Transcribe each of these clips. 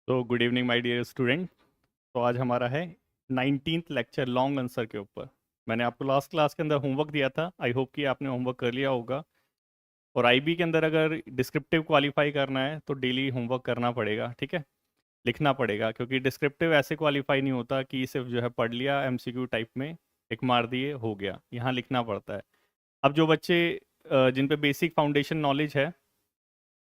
तो good evening my dear student. तो आज हमारा है 19th लेक्चर लॉन्ग आंसर के ऊपर। मैंने आपको लास्ट क्लास के अंदर होमवर्क दिया था। आई होप कि आपने होमवर्क कर लिया होगा। और आईबी के अंदर अगर डिस्क्रिप्टिव क्वालिफाई करना है तो डेली होमवर्क करना पड़ेगा, ठीक है। लिखना पड़ेगा, क्योंकि डिस्क्रिप्टिव ऐसे क्वालिफाई नहीं होता कि सिर्फ जो है पढ़ लिया एमसीक्यू टाइप में, एक मार दिए हो गया। यहाँ लिखना पड़ता है। अब जो बच्चे जिन पे बेसिक फाउंडेशन नॉलेज है,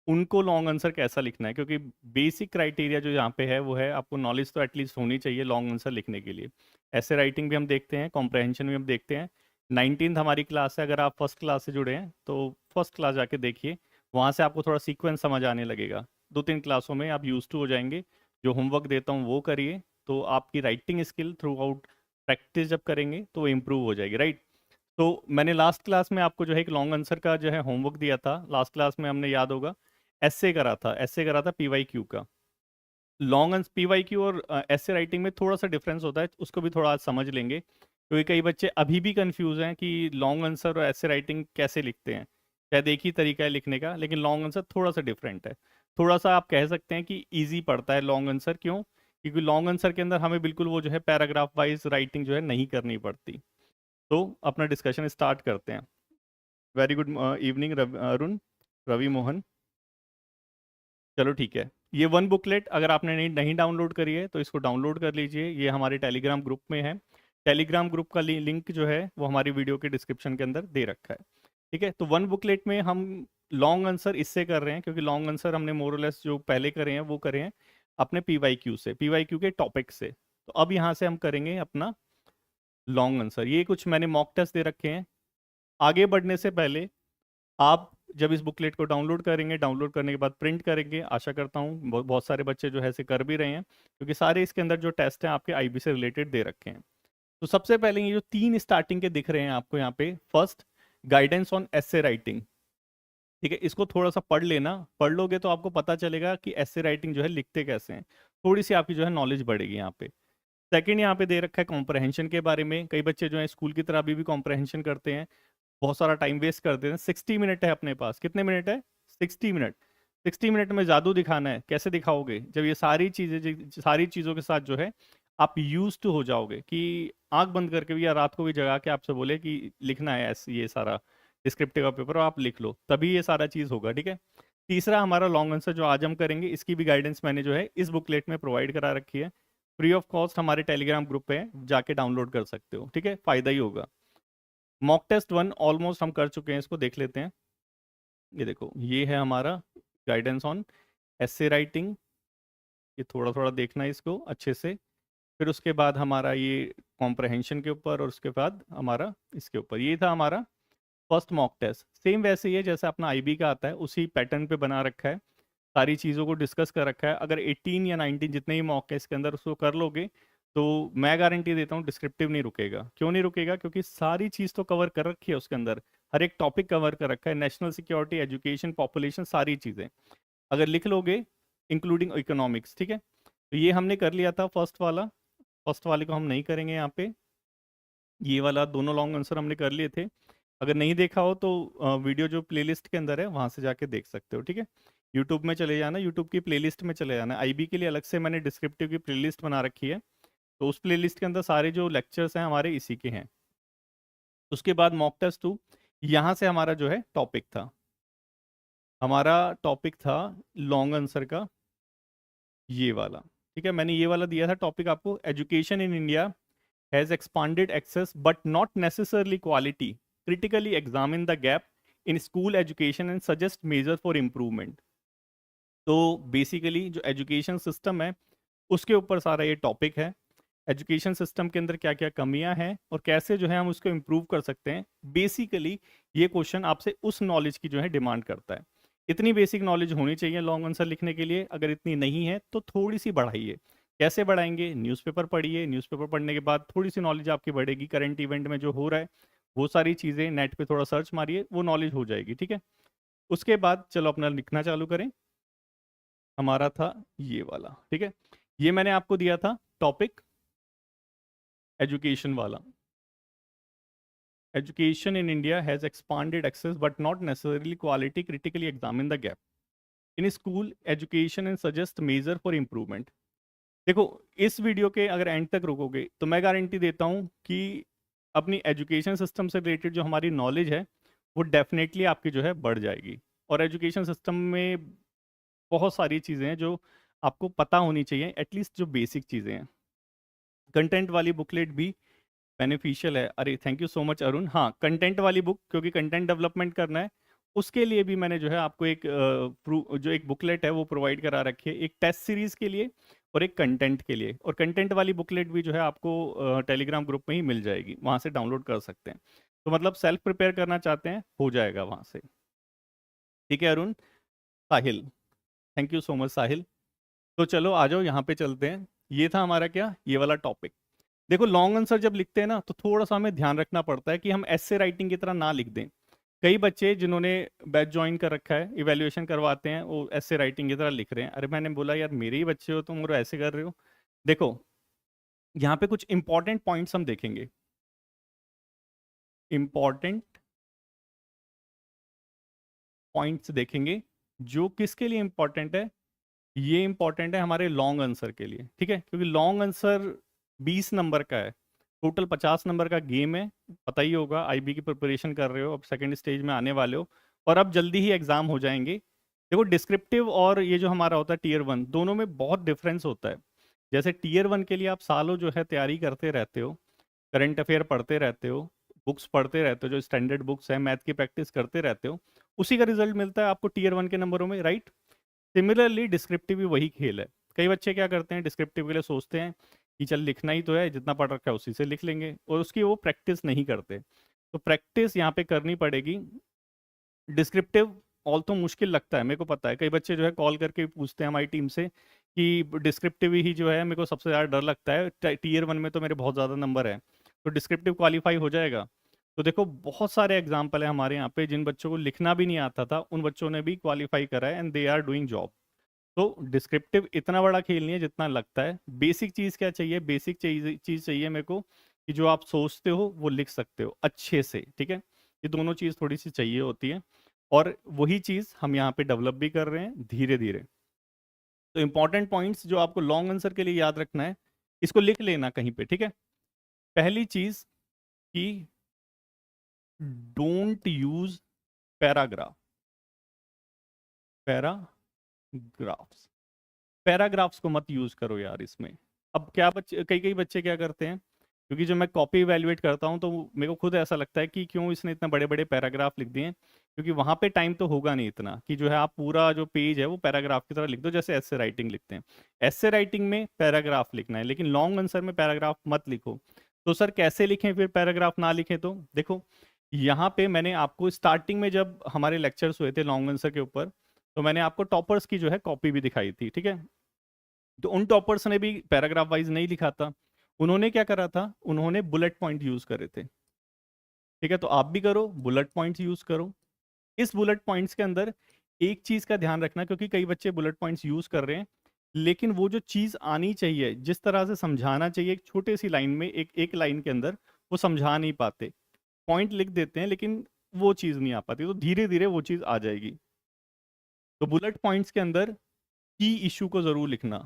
उनको लॉन्ग आंसर कैसा लिखना है, क्योंकि बेसिक क्राइटेरिया जो यहाँ पे है वो है आपको नॉलेज तो एटलीस्ट होनी चाहिए लॉन्ग आंसर लिखने के लिए। ऐसे राइटिंग भी हम देखते हैं, कॉम्प्रहेंशन भी हम देखते हैं। 19th हमारी क्लास है। अगर आप फर्स्ट क्लास से जुड़े हैं तो फर्स्ट क्लास जाके देखिए, वहाँ से आपको थोड़ा सीक्वेंस समझ आने लगेगा। 2-3 क्लासों में आप यूज टू हो जाएंगे। जो होमवर्क देता हूँ वो करिए, तो आपकी writing skill through out practice जब करेंगे तो वो इम्प्रूव हो जाएगी, राइट। तो मैंने लास्ट क्लास में आपको जो है एक लॉन्ग आंसर का जो है होमवर्क दिया था। लास्ट क्लास में हमने, याद होगा, एसए करा था पीवाई क्यू का। लॉन्ग आंसर पीवाई क्यू और एसए राइटिंग में थोड़ा सा डिफरेंस होता है, उसको भी थोड़ा आज समझ लेंगे, क्योंकि कई बच्चे अभी भी कंफ्यूज हैं कि लॉन्ग आंसर और एसए राइटिंग कैसे लिखते हैं। शायद एक ही तरीका है लिखने का, लेकिन लॉन्ग आंसर थोड़ा सा डिफरेंट है। थोड़ा सा आप कह सकते हैं कि ईजी पड़ता है लॉन्ग आंसर। क्यों? क्योंकि लॉन्ग आंसर के अंदर हमें बिल्कुल वो जो है पैराग्राफ वाइज राइटिंग जो है नहीं करनी पड़ती। तो अपना डिस्कशन स्टार्ट करते हैं। Very good evening Arun, Ravi Mohan. चलो ठीक है। ये वन बुकलेट अगर आपने नहीं नहीं डाउनलोड करी है तो इसको डाउनलोड कर लीजिए। ये हमारे टेलीग्राम ग्रुप में है। टेलीग्राम ग्रुप का लिंक जो है वो हमारी वीडियो के डिस्क्रिप्शन के अंदर दे रखा है। ठीक है। तो वन बुकलेट में हम लॉन्ग आंसर इससे कर रहे हैं, क्योंकि लॉन्ग आंसर हमने मोरलेस जो पहले करे हैं वो करे हैं अपने पीवाईक्यू से, पीवाईक्यू के टॉपिक से। तो अब यहाँ से हम करेंगे अपना लॉन्ग आंसर। ये कुछ मैंने मॉक टेस्ट दे रखे हैं। आगे बढ़ने से पहले आप जब इस बुकलेट को डाउनलोड करेंगे, डाउनलोड करने के बाद प्रिंट करेंगे, आशा करता हूँ बहुत बहुत सारे बच्चे जो है ऐसे कर भी रहे हैं, क्योंकि सारे इसके अंदर जो टेस्ट हैं आपके आईबी से रिलेटेड दे रखे हैं। तो सबसे पहले ये जो 3 स्टार्टिंग के दिख रहे हैं आपको यहाँ पे, first guidance on essay writing. ठीक है, इसको थोड़ा सा पढ़ लेना। पढ़ लोगे तो आपको पता चलेगा कि एसे राइटिंग जो है लिखते कैसे हैं। थोड़ी सी आपकी जो है नॉलेज बढ़ेगी यहाँ पे। सेकंड यहाँ पे दे रखा है कॉम्प्रहेंशन के बारे में। कई बच्चे जो है स्कूल की तरह अभी भी कॉम्प्रहेंशन करते हैं, बहुत सारा टाइम वेस्ट कर देते हैं। 60 मिनट है अपने पास। कितने मिनट है? 60 मिनट। 60 मिनट में जादू दिखाना है। कैसे दिखाओगे? जब ये सारी चीजें, सारी चीजों के साथ जो है आप यूज टू हो जाओगे, कि आंख बंद करके भी या रात को भी जगा के आपसे बोले कि लिखना है ऐसे ये सारा डिस्क्रिप्टिव का पेपर, और आप लिख लो, तभी ये सारा चीज होगा, ठीक है। तीसरा हमारा लॉन्ग आंसर जो आज हम करेंगे, इसकी भी गाइडेंस मैंने जो है इस बुकलेट में प्रोवाइड करा रखी है। फ्री ऑफ कॉस्ट हमारे टेलीग्राम ग्रुप पे है, जाके डाउनलोड कर सकते हो, ठीक है, फायदा ही होगा। मॉक टेस्ट 1 ऑलमोस्ट हम कर चुके हैं, इसको देख लेते हैं। ये देखो, ये है हमारा गाइडेंस ऑन एसे राइटिंग। ये थोड़ा थोड़ा देखना है इसको अच्छे से। फिर उसके बाद हमारा ये कॉम्प्रहेंशन के ऊपर, और उसके बाद हमारा इसके ऊपर। ये था हमारा फर्स्ट मॉक टेस्ट। सेम वैसे ही है जैसे अपना आईबी का आता है, उसी पैटर्न पे बना रखा है। सारी चीज़ों को डिस्कस कर रखा है। अगर 18 या 19 जितने ही मॉक है इसके अंदर उसको कर लोगे, तो मैं गारंटी देता हूँ डिस्क्रिप्टिव नहीं रुकेगा। क्यों नहीं रुकेगा? क्योंकि सारी चीज़ तो कवर कर रखी है उसके अंदर। हर एक टॉपिक कवर कर रखा है, नेशनल सिक्योरिटी, एजुकेशन, पॉपुलेशन, सारी चीज़ें अगर लिख लोगे, इंक्लूडिंग इकोनॉमिक्स, ठीक है। तो ये हमने कर लिया था फर्स्ट वाला। फर्स्ट वाले को हम नहीं करेंगे यहाँ पे। ये वाला दोनों लॉन्ग आंसर हमने कर लिए थे। अगर नहीं देखा हो तो वीडियो जो प्लेलिस्ट के अंदर है वहां से जाके देख सकते हो, ठीक है। यूट्यूब में चले जाना, यूट्यूब की प्लेलिस्ट में चले जाना। आईबी के लिए अलग से मैंने डिस्क्रिप्टिव की प्लेलिस्ट बना रखी है, तो उस प्लेलिस्ट के अंदर सारे जो लेक्चर्स हैं हमारे इसी के हैं। उसके बाद मॉक टेस्ट 2। यहाँ से हमारा जो है टॉपिक था, हमारा टॉपिक था लॉन्ग आंसर का ये वाला, ठीक है। मैंने ये वाला दिया था टॉपिक आपको, education in India has expanded access but not necessarily quality. Critically examine the gap in school education and suggest measures for improvement. तो बेसिकली जो एजुकेशन सिस्टम है उसके ऊपर सारा ये टॉपिक है। एजुकेशन सिस्टम के अंदर क्या क्या कमियां हैं और कैसे जो है हम उसको इम्प्रूव कर सकते हैं। बेसिकली ये क्वेश्चन आपसे उस नॉलेज की जो है डिमांड करता है। इतनी बेसिक नॉलेज होनी चाहिए लॉन्ग आंसर लिखने के लिए। अगर इतनी नहीं है तो थोड़ी सी बढ़ाइए। कैसे बढ़ाएंगे? न्यूज़पेपर पढ़िए। न्यूज़पेपर पढ़ने के बाद थोड़ी सी नॉलेज आपकी बढ़ेगी। करंट इवेंट में जो हो रहा है वो सारी चीज़ें नेट पे थोड़ा सर्च मारिए, वो नॉलेज हो जाएगी, ठीक है। उसके बाद चलो अपना लिखना चालू करें। हमारा था ये वाला, ठीक है। ये मैंने आपको दिया था टॉपिक, एजुकेशन वाला। Education in India has expanded access but not necessarily quality. Critically examine the gap. In school education and suggest measure for improvement. देखो, इस वीडियो के अगर एंड तक रुकोगे तो मैं गारंटी देता हूँ कि अपनी एजुकेशन सिस्टम से रिलेटेड जो हमारी नॉलेज है वो डेफिनेटली आपकी जो है बढ़ जाएगी। और एजुकेशन सिस्टम में बहुत सारी चीज़ें हैं जो आपको पता होनी चाहिए, एटलीस्ट जो बेसिक चीज़ें हैं। कंटेंट वाली बुकलेट भी बेनिफिशियल है। अरे thank you so much Arun. हाँ, कंटेंट वाली बुक, क्योंकि कंटेंट डेवलपमेंट करना है उसके लिए भी मैंने जो है आपको एक जो एक बुकलेट है वो प्रोवाइड करा रखी है, एक टेस्ट सीरीज के लिए और एक कंटेंट के लिए। और कंटेंट वाली बुकलेट भी जो है आपको टेलीग्राम ग्रुप में ही मिल जाएगी, वहाँ से डाउनलोड कर सकते हैं। तो मतलब सेल्फ प्रिपेयर करना चाहते हैं, हो जाएगा वहाँ से। ठीक है अरुण। साहिल, थैंक यू सो मच साहिल। तो चलो आ जाओ, यहाँ पे चलते हैं। ये था हमारा क्या, ये वाला टॉपिक। देखो, लॉन्ग आंसर जब लिखते हैं ना तो थोड़ा सा हमें ध्यान रखना पड़ता है कि हम ऐसे राइटिंग की तरह ना लिख दें। कई बच्चे जिन्होंने बैच ज्वाइन कर रखा है, इवैल्यूएशन करवाते हैं, वो ऐसे राइटिंग की तरह लिख रहे हैं। अरे मैंने बोला यार मेरे ही बच्चे हो तुम और ऐसे कर रहे हो। देखो, यहाँ पे कुछ इंपॉर्टेंट पॉइंट्स हम देखेंगे। इंपॉर्टेंट पॉइंट्स देखेंगे जो किसके लिए इंपॉर्टेंट है। ये इंपॉर्टेंट है हमारे लॉन्ग आंसर के लिए, ठीक है, क्योंकि लॉन्ग आंसर 20 नंबर का है, टोटल 50 नंबर का गेम है। पता ही होगा, आईबी की प्रिपरेशन कर रहे हो, अब सेकंड स्टेज में आने वाले हो और अब जल्दी ही एग्जाम हो जाएंगे। देखो, डिस्क्रिप्टिव और ये जो हमारा होता है टीयर 1, दोनों में बहुत डिफरेंस होता है। जैसे टीयर 1 के लिए आप सालों जो है तैयारी करते रहते हो, करंट अफेयर पढ़ते रहते हो, बुक्स पढ़ते रहते हो, जो स्टैंडर्ड बुक्स है, मैथ की प्रैक्टिस करते रहते हो, उसी का रिजल्ट मिलता है आपको टीयर 1 के नंबरों में, राइट। सिमिलरली डिस्क्रिप्टिव भी वही खेल है। कई बच्चे क्या करते हैं, डिस्क्रिप्टिव के लिए सोचते हैं कि चल लिखना ही तो है, जितना पढ़ रखा है उसी से लिख लेंगे, और उसकी वो प्रैक्टिस नहीं करते। तो प्रैक्टिस यहाँ पे करनी पड़ेगी। डिस्क्रिप्टिव ऑल तो मुश्किल लगता है, मेरे को पता है। कई बच्चे जो है कॉल करके पूछते हैं हमारी टीम से कि डिस्क्रिप्टिव ही जो है मेरे को सबसे ज़्यादा डर लगता है, टीयर 1 में तो मेरे बहुत ज़्यादा नंबर है, तो डिस्क्रिप्टिव क्वालिफाई हो जाएगा। तो देखो, बहुत सारे एग्जाम्पल है हमारे यहाँ पे, जिन बच्चों को लिखना भी नहीं आता था उन बच्चों ने भी क्वालिफाई करा है and they are doing job. तो डिस्क्रिप्टिव इतना बड़ा खेल नहीं है जितना लगता है। बेसिक चीज़ क्या चाहिए, बेसिक चीज़ चाहिए मेरे को कि जो आप सोचते हो वो लिख सकते हो अच्छे से, ठीक है। ये दोनों चीज़ थोड़ी सी चाहिए होती है, और वही चीज़ हम यहाँ पे डेवलप भी कर रहे हैं धीरे धीरे। तो इंपॉर्टेंट पॉइंट्स जो आपको लॉन्ग आंसर के लिए याद रखना है, इसको लिख लेना कहीं पे, ठीक है। पहली चीज़ कि don't use paragraph, paragraphs, paragraphs को मत यूज करो यार इसमें। अब क्या बच्चे, कई कई बच्चे क्या करते हैं, क्योंकि जब मैं कॉपी इवैल्यूएट करता हूँ तो मेरे को खुद ऐसा लगता है कि क्यों इसने इतने बड़े बड़े पैराग्राफ लिख दिए हैं, क्योंकि वहां पे टाइम तो होगा नहीं इतना कि जो है आप पूरा जो पेज है वो पैराग्राफ की तरह लिख दो, जैसे ऐसे राइटिंग लिखते हैं। ऐसे राइटिंग में पैराग्राफ लिखना है, लेकिन लॉन्ग आंसर में पैराग्राफ मत लिखो। तो सर कैसे लिखें फिर पैराग्राफ ना लिखें तो? देखो, यहाँ पे मैंने आपको स्टार्टिंग में जब हमारे लेक्चर्स हुए थे लॉन्ग आंसर के ऊपर, तो मैंने आपको टॉपर्स की जो है कॉपी भी दिखाई थी, ठीक है। तो उन टॉपर्स ने भी पैराग्राफ वाइज नहीं लिखा था, उन्होंने क्या करा था, उन्होंने बुलेट पॉइंट यूज करे थे, ठीक है। तो आप भी करो, बुलेट पॉइंट्स यूज करो। इस बुलेट पॉइंट्स के अंदर एक चीज का ध्यान रखना, क्योंकि कई बच्चे बुलेट पॉइंट्स यूज कर रहे हैं, लेकिन वो जो चीज आनी चाहिए, जिस तरह से समझाना चाहिए एक छोटे सी लाइन में, एक एक लाइन के अंदर, वो समझा नहीं पाते। पॉइंट लिख देते हैं लेकिन वो चीज नहीं आ पाती, तो धीरे धीरे वो चीज आ जाएगी। तो बुलेट पॉइंट्स के अंदर की इशू को जरूर लिखना,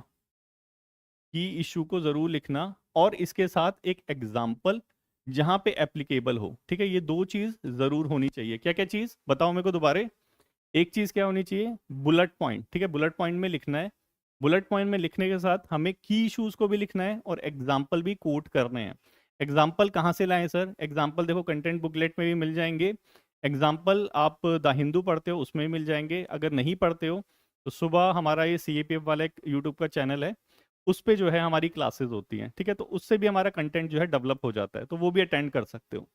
की इशू को जरूर लिखना, और इसके साथ एक एग्जाम्पल जहां पे एप्लीकेबल हो, ठीक है। ये दो चीज जरूर होनी चाहिए। क्या क्या चीज बताओ मेरे को दोबारे। एक चीज क्या होनी चाहिए, बुलेट पॉइंट, ठीक है, बुलेट पॉइंट में लिखना है। बुलेट पॉइंट में लिखने के साथ हमें की इश्यूज को भी लिखना है और एग्जाम्पल भी कोट करने हैं। एग्जाम्पल कहाँ से लाएं सर? एग्जाम्पल देखो कंटेंट बुकलेट में भी मिल जाएंगे, एग्जाम्पल आप द हिंदू पढ़ते हो उसमें भी मिल जाएंगे। अगर नहीं पढ़ते हो तो सुबह हमारा ये CAPF वाला एक यूट्यूब का चैनल है, उस पे जो है हमारी क्लासेस होती हैं, ठीक है। तो उससे भी हमारा कंटेंट जो है डेवलप हो जाता है, तो वो भी अटेंड कर सकते हो,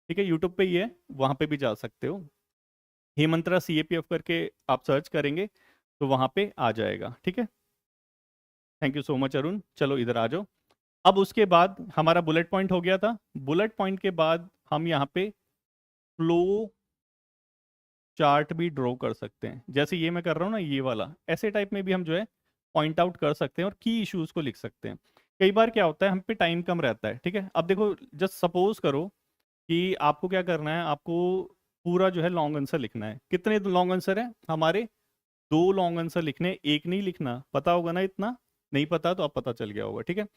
ठीक है। यूट्यूब पे ही है, वहाँ पे भी जा सकते हो। हेमंत्रा CAPF करके आप सर्च करेंगे तो वहाँ पे आ जाएगा, ठीक है। Thank you so much Arun. चलो इधर आ जाओ। अब उसके बाद हमारा बुलेट पॉइंट हो गया था। बुलेट पॉइंट के बाद हम यहाँ पे फ्लो चार्ट भी ड्रॉ कर सकते हैं, जैसे ये मैं कर रहा हूँ ना, ये वाला ऐसे टाइप में भी हम जो है पॉइंट आउट कर सकते हैं और की इश्यूज को लिख सकते हैं। कई बार क्या होता है, हम पे टाइम कम रहता है, ठीक है। अब देखो, जस्ट सपोज करो कि आपको क्या करना है, आपको पूरा जो है लॉन्ग आंसर लिखना है। कितने लॉन्ग आंसर है हमारे? 2 लॉन्ग आंसर लिखने, एक नहीं लिखना, पता होगा ना इतना? नहीं पता तो अब पता चल गया होगा, ठीक है।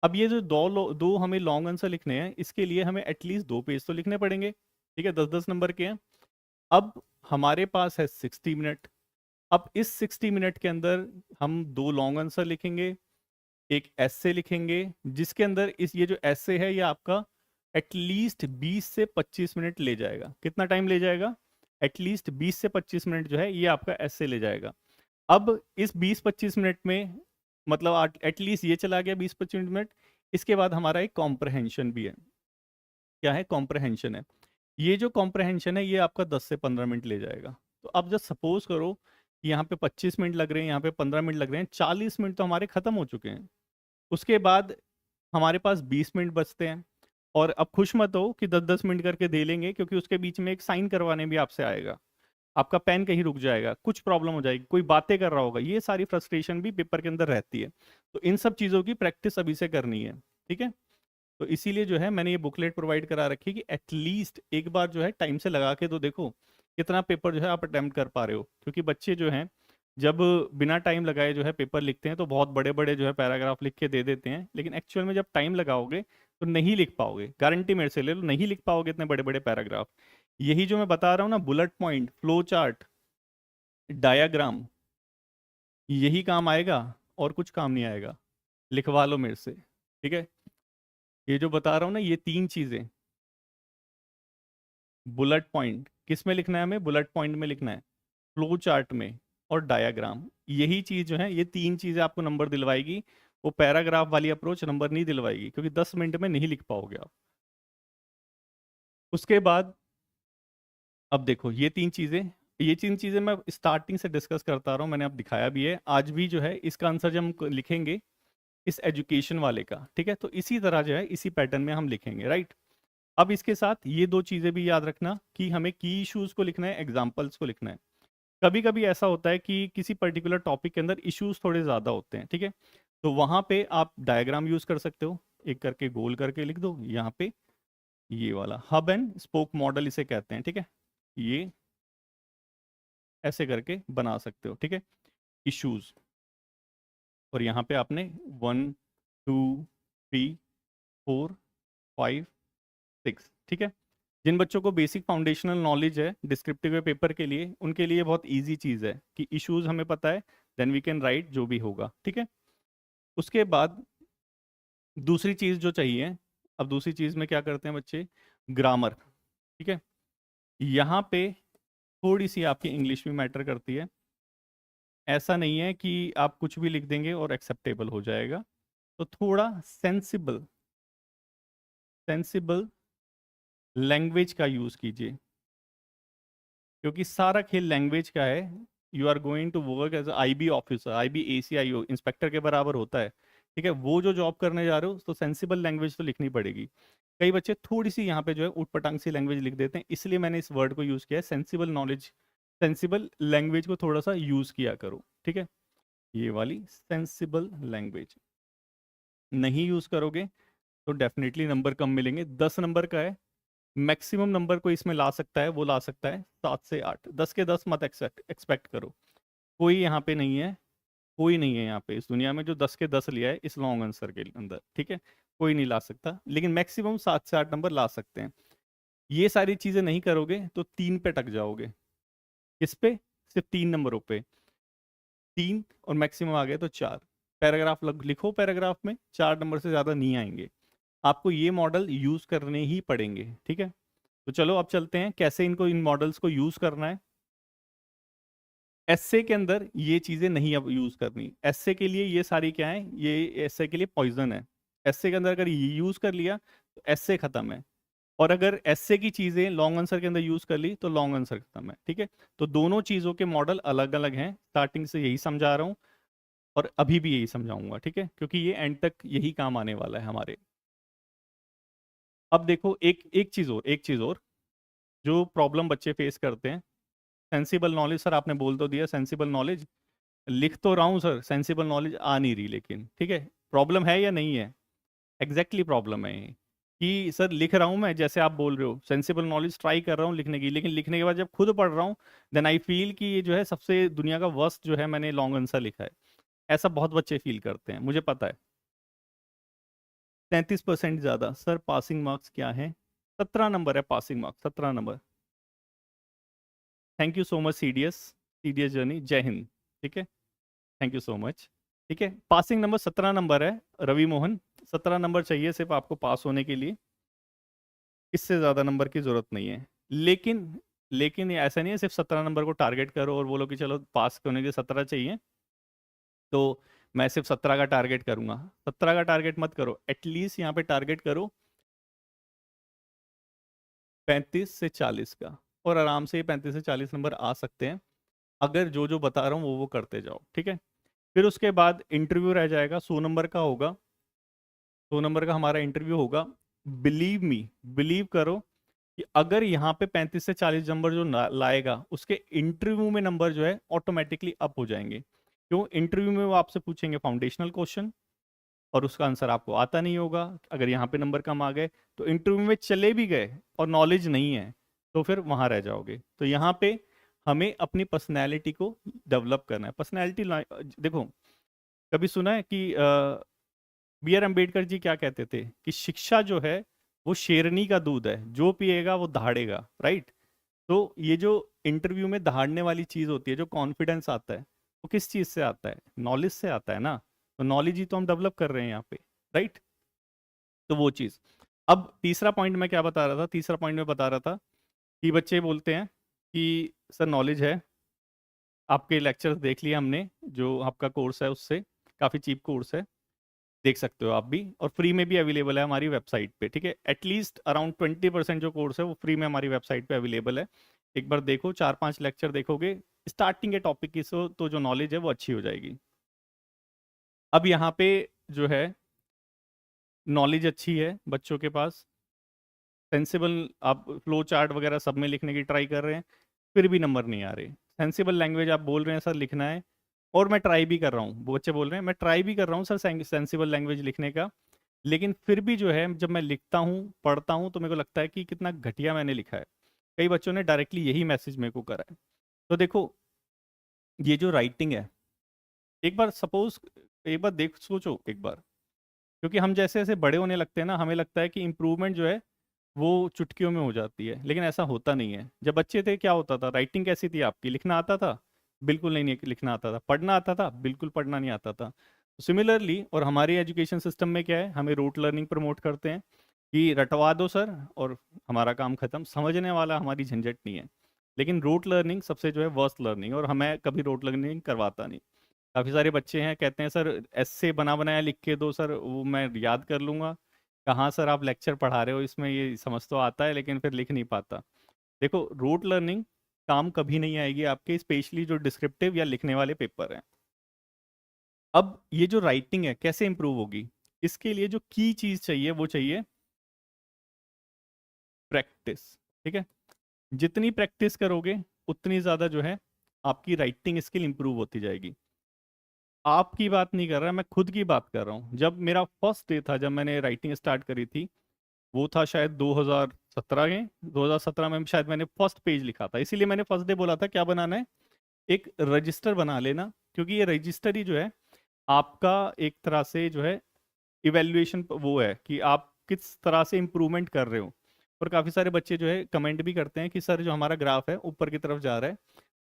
अब ये जो दो हमें लॉन्ग आंसर लिखने हैं, इसके लिए हमें एटलीस्ट 2 पेज तो लिखने पड़ेंगे, ठीक है, 10-10 नंबर के हैं। अब हमारे पास है 60 मिनट। अब इस 60 मिनट के अंदर हम 2 लॉन्ग आंसर लिखेंगे, एक एस्से लिखेंगे, जिसके अंदर इस ये जो एस्से है ये आपका एटलीस्ट 20 से 25 मिनट ले जाएगा। कितना टाइम ले जाएगा? एटलीस्ट 20 से 25 मिनट जो है ये आपका एस्से ले जाएगा। अब इस 20-25 मिनट में, मतलब एटलीस्ट ये चला गया 20-25 मिनट। इसके बाद हमारा एक कॉम्प्रहेंशन भी है। क्या है? कॉम्प्रहेंशन है। ये जो कॉम्प्रहेंशन है ये आपका 10 से 15 मिनट ले जाएगा। तो अब जब सपोज करो कि यहाँ पे 25 मिनट लग रहे हैं, यहाँ पे 15 मिनट लग रहे हैं, 40 मिनट तो हमारे खत्म हो चुके हैं। उसके बाद हमारे पास 20 मिनट बचते हैं। और अब खुश मत हो कि 10-10 मिनट करके दे लेंगे, क्योंकि उसके बीच में एक साइन करवाने भी आपसे आएगा, आपका पेन कहीं रुक जाएगा, कुछ प्रॉब्लम हो जाएगी, कोई बातें कर रहा होगा, ये सारी फ्रस्ट्रेशन भी पेपर के अंदर रहती है। तो इन सब चीज़ों की प्रैक्टिस अभी से करनी है, ठीक है। तो इसीलिए जो है मैंने ये बुकलेट प्रोवाइड करा रखी है कि एटलीस्ट एक बार जो है टाइम से लगा के तो देखो कितना पेपर जो है आप अटेम्प्ट कर पा रहे हो। क्योंकि बच्चे जो हैं जब बिना टाइम लगाए जो है पेपर लिखते हैं तो बहुत बड़े बड़े जो है पैराग्राफ लिख के दे देते हैं, लेकिन एक्चुअल में जब टाइम लगाओगे तो नहीं लिख पाओगे, गारंटी मेरे से ले लो, नहीं लिख पाओगे इतने बड़े बड़े पैराग्राफ। यही जो मैं बता रहा हूँ ना, bullet point, flow chart, diagram, यही काम आएगा और कुछ काम नहीं आएगा। लिखवा लो मेरे से, ठीक है। ये जो बता रहा हूँ ना, ये 3 चीजें, बुलेट पॉइंट किस में लिखना है हमें? बुलेट पॉइंट में लिखना है, फ्लो चार्ट में और डायग्राम। यही चीज जो है, ये 3 चीजें आपको नंबर दिलवाएगी। वो पैराग्राफ वाली अप्रोच नंबर नहीं दिलवाएगी, क्योंकि 10 मिनट में नहीं लिख पाओगे आप। उसके बाद अब देखो ये तीन चीजें मैं स्टार्टिंग से डिस्कस करता रहा हूँ, मैंने अब दिखाया भी है। आज भी जो है इसका आंसर जब हम लिखेंगे इस एजुकेशन वाले का, ठीक है, तो इसी तरह जो है इसी पैटर्न में हम लिखेंगे, राइट। अब इसके साथ ये 2 चीजें भी याद रखना कि हमें की इश्यूज को लिखना है, एग्जाम्पल्स को लिखना है। कभी कभी ऐसा होता है कि किसी पर्टिकुलर टॉपिक के अंदर इश्यूज थोड़े ज़्यादा होते हैं, ठीक है, तो वहाँ पे आप डायग्राम यूज़ कर सकते हो, एक करके गोल करके लिख दो यहाँ पे, ये वाला हब एंड स्पोक मॉडल इसे कहते हैं, ठीक है। ये ऐसे करके बना सकते हो, ठीक है, इश्यूज। और यहाँ पे आपने 1 2 3 4 5 6, ठीक है। जिन बच्चों को बेसिक फाउंडेशनल नॉलेज है डिस्क्रिप्टिव पेपर के लिए, उनके लिए बहुत इजी चीज़ है कि इश्यूज हमें पता है, देन वी कैन राइट जो भी होगा, ठीक है। उसके बाद दूसरी चीज़ जो चाहिए, अब दूसरी चीज़ में क्या करते हैं बच्चे? ग्रामर, ठीक है। यहाँ पे थोड़ी सी आपकी इंग्लिश भी मैटर करती है। ऐसा नहीं है कि आप कुछ भी लिख देंगे और एक्सेप्टेबल हो जाएगा। तो थोड़ा सेंसिबल सेंसिबल लैंग्वेज का यूज़ कीजिए, क्योंकि सारा खेल लैंग्वेज का है। You are going to work as IB officer, IB ACIO inspector के बराबर होता है, ठीक है। वो जो जॉब करने जा रहे हो तो सेंसिबल लैंग्वेज तो लिखनी पड़ेगी। कई बच्चे थोड़ी सी यहाँ पे जो है उटपटांग सी लैंग्वेज लिख देते हैं, इसलिए मैंने इस वर्ड को यूज़ किया है, सेंसिबल नॉलेज, सेंसिबल लैंग्वेज को थोड़ा सा यूज़ किया करो, ठीक है। ये वाली सेंसिबल लैंग्वेज नहीं यूज़ करोगे तो डेफिनेटली नंबर कम मिलेंगे। 10 नंबर का है, मैक्सिमम नंबर को इसमें ला सकता है, वो ला सकता है 7 से 8, 10 के 10 मत एक्सपेक्ट करो। कोई यहाँ पे नहीं है, कोई नहीं है यहाँ पे इस दुनिया में जो 10 के 10 लिया है इस लॉन्ग आंसर के अंदर, ठीक है। कोई नहीं ला सकता, लेकिन मैक्सिमम 7 से 8 नंबर ला सकते हैं। ये सारी चीज़ें नहीं करोगे तो 3 पे टक जाओगे। किस पे? सिर्फ 3 नंबरों पे। 3 और मैक्सिमम आ गए तो 4। पैराग्राफ लिखो, पैराग्राफ में 4 नंबर से ज़्यादा नहीं आएंगे। आपको ये मॉडल यूज़ करने ही पड़ेंगे, ठीक है। तो चलो अब चलते हैं कैसे इनको, इन मॉडल्स को यूज़ करना है। एस्से के अंदर ये चीज़ें नहीं अब यूज़ करनी। एस्से के लिए ये सारी क्या है, ये एस्से के लिए पॉइजन है। एस्से के अंदर अगर ये यूज़ कर लिया तो एस्से खत्म है, और अगर एस्से की चीज़ें लॉन्ग आंसर के अंदर यूज़ कर ली तो लॉन्ग आंसर खत्म है, ठीक है। तो दोनों चीज़ों के मॉडल अलग अलग हैं, स्टार्टिंग से यही समझा रहा हूँ और अभी भी यही समझाऊंगा, ठीक है, क्योंकि ये एंड तक यही काम आने वाला है हमारे। अब देखो एक चीज़ और जो प्रॉब्लम बच्चे फेस करते हैं, सेंसिबल नॉलेज। सर आपने बोल तो दिया सेंसिबल नॉलेज, लिख तो रहा हूँ सर, सेंसिबल नॉलेज आ नहीं रही, लेकिन ठीक है, प्रॉब्लम है या नहीं है? एग्जैक्टली प्रॉब्लम है ये। कि सर लिख रहा हूँ मैं, जैसे आप बोल रहे हो सेंसिबल नॉलेज ट्राई कर रहा हूँ लिखने की, लेकिन लिखने के बाद जब खुद पढ़ रहा हूँ देन आई फील कि ये जो है सबसे दुनिया का वर्स्ट जो है मैंने लॉन्ग आंसर लिखा है। ऐसा बहुत बच्चे फील करते हैं, मुझे पता है। 33% ज्यादा सर। पासिंग मार्क्स क्या है? 17 नंबर है passing marks, 17 number. Thank you so much CDS, CDS journey, जय हिंद। ठीक है, थैंक यू सो मच। ठीक है, पासिंग नंबर 17 नंबर है रवि मोहन। 17 नंबर चाहिए सिर्फ आपको पास होने के लिए, इससे ज़्यादा नंबर की ज़रूरत नहीं है। लेकिन ये ऐसा नहीं है सिर्फ 17 नंबर को टारगेट करो और बोलो कि चलो पास होने के 17 चाहिए तो मैं सिर्फ 17 का टारगेट करूंगा। 17 का टारगेट मत करो, एटलीस्ट यहाँ पे टारगेट करो 35 से 40 का, और आराम से ये 35 से 40 नंबर आ सकते हैं अगर जो जो बता रहा हूँ वो करते जाओ। ठीक है, फिर उसके बाद इंटरव्यू रह जाएगा, 100 नंबर का होगा। 100 नंबर का हमारा इंटरव्यू होगा। बिलीव मी, बिलीव करो कि अगर यहाँ पे 35 से 40 नंबर जो लाएगा उसके इंटरव्यू में नंबर जो है ऑटोमेटिकली अप हो जाएंगे। क्यों? इंटरव्यू में वो आपसे पूछेंगे फाउंडेशनल क्वेश्चन और उसका आंसर आपको आता नहीं होगा। अगर यहाँ पे नंबर कम आ गए तो इंटरव्यू में चले भी गए और नॉलेज नहीं है तो फिर वहां रह जाओगे। तो यहाँ पे हमें अपनी पर्सनैलिटी को डेवलप करना है। पर्सनैलिटी देखो, कभी सुना है कि बी आर अम्बेडकर जी क्या कहते थे कि शिक्षा जो है वो शेरनी का दूध है, जो पिएगा वो दहाड़ेगा। राइट? तो ये जो इंटरव्यू में दहाड़ने वाली चीज होती है, जो कॉन्फिडेंस आता है, वो किस चीज से आता है? नॉलेज से आता है ना। तो नॉलेज ही तो हम डेवलप कर रहे हैं यहाँ पे। राइट? तो वो चीज। अब तीसरा पॉइंट मैं क्या बता रहा था? तीसरा पॉइंट मैं बता रहा था कि बच्चे बोलते हैं कि सर नॉलेज है, आपके लेक्चर्स देख लिए हमने, जो आपका कोर्स है उससे काफ़ी चीप कोर्स है, देख सकते हो आप भी, और फ्री में भी अवेलेबल है हमारी वेबसाइट पे। ठीक है, एटलीस्ट अराउंड 20% जो कोर्स है वो फ्री में हमारी वेबसाइट पे अवेलेबल है। एक बार देखो, 4-5 लेक्चर देखोगे स्टार्टिंग के टॉपिक की, सो तो जो नॉलेज है वो अच्छी हो जाएगी। अब यहाँ पे जो है नॉलेज अच्छी है बच्चों के पास, सेंसिबल, आप फ्लो चार्ट वगैरह सब में लिखने की ट्राई कर रहे हैं, फिर भी नंबर नहीं आ रहे। सेंसिबल लैंग्वेज आप बोल रहे हैं सर लिखना है, और मैं ट्राई भी कर रहा हूँ, वो बच्चे बोल रहे हैं मैं ट्राई भी कर रहा हूँ सर सेंसिबल लैंग्वेज लिखने का, लेकिन फिर भी जो है जब मैं लिखता हूँ पढ़ता हूँ तो मेरे को लगता है कि कितना घटिया मैंने लिखा है। कई बच्चों ने डायरेक्टली यही मैसेज मेरे को करा है। तो देखो, ये जो राइटिंग है, एक बार सपोज, एक बार देख सोचो एक बार, क्योंकि हम जैसे जैसे बड़े होने लगते हैं ना हमें लगता है कि इम्प्रूवमेंट जो है वो चुटकियों में हो जाती है, लेकिन ऐसा होता नहीं है। जब बच्चे थे क्या होता था? राइटिंग कैसी थी आपकी? लिखना आता था? बिल्कुल नहीं लिखना आता था। पढ़ना आता था? बिल्कुल पढ़ना नहीं आता था। सिमिलरली, और हमारे एजुकेशन सिस्टम में क्या है, हमें रूट लर्निंग प्रमोट करते हैं कि रटवा दो सर और हमारा काम खत्म, समझने वाला हमारी झंझट नहीं है। लेकिन रूट लर्निंग सबसे जो है वर्स्ट लर्निंग, और हमें कभी रूट लर्निंग करवाता नहीं। काफ़ी सारे बच्चे हैं कहते हैं सर ऐसे बना बनाया लिख के दो सर, वो मैं याद कर लूंगा। कहाँ सर, आप लेक्चर पढ़ा रहे हो, इसमें ये समझ तो आता है लेकिन फिर लिख नहीं पाता। देखो, रूट लर्निंग काम कभी नहीं आएगी आपके, स्पेशली जो डिस्क्रिप्टिव या लिखने वाले पेपर हैं। अब ये जो राइटिंग है कैसे इंप्रूव होगी? इसके लिए जो की चीज चाहिए वो चाहिए प्रैक्टिस। ठीक है, जितनी प्रैक्टिस करोगे उतनी ज्यादा जो है आपकी राइटिंग स्किल इंप्रूव होती जाएगी। आपकी बात नहीं कर रहा, मैं खुद की बात कर रहा हूँ। जब मेरा फर्स्ट डे था, जब मैंने राइटिंग स्टार्ट करी थी, वो था शायद 2017 में। 2017 में शायद मैंने फर्स्ट पेज लिखा था, इसीलिए मैंने फर्स्ट डे बोला था क्या बनाना है, एक रजिस्टर बना लेना, क्योंकि ये रजिस्टर ही जो है आपका एक तरह से जो है इवेल्युएशन वो है कि आप किस तरह से इम्प्रूवमेंट कर रहे हो। और काफ़ी सारे बच्चे जो है कमेंट भी करते हैं कि सर जो हमारा ग्राफ है ऊपर की तरफ जा रहा है,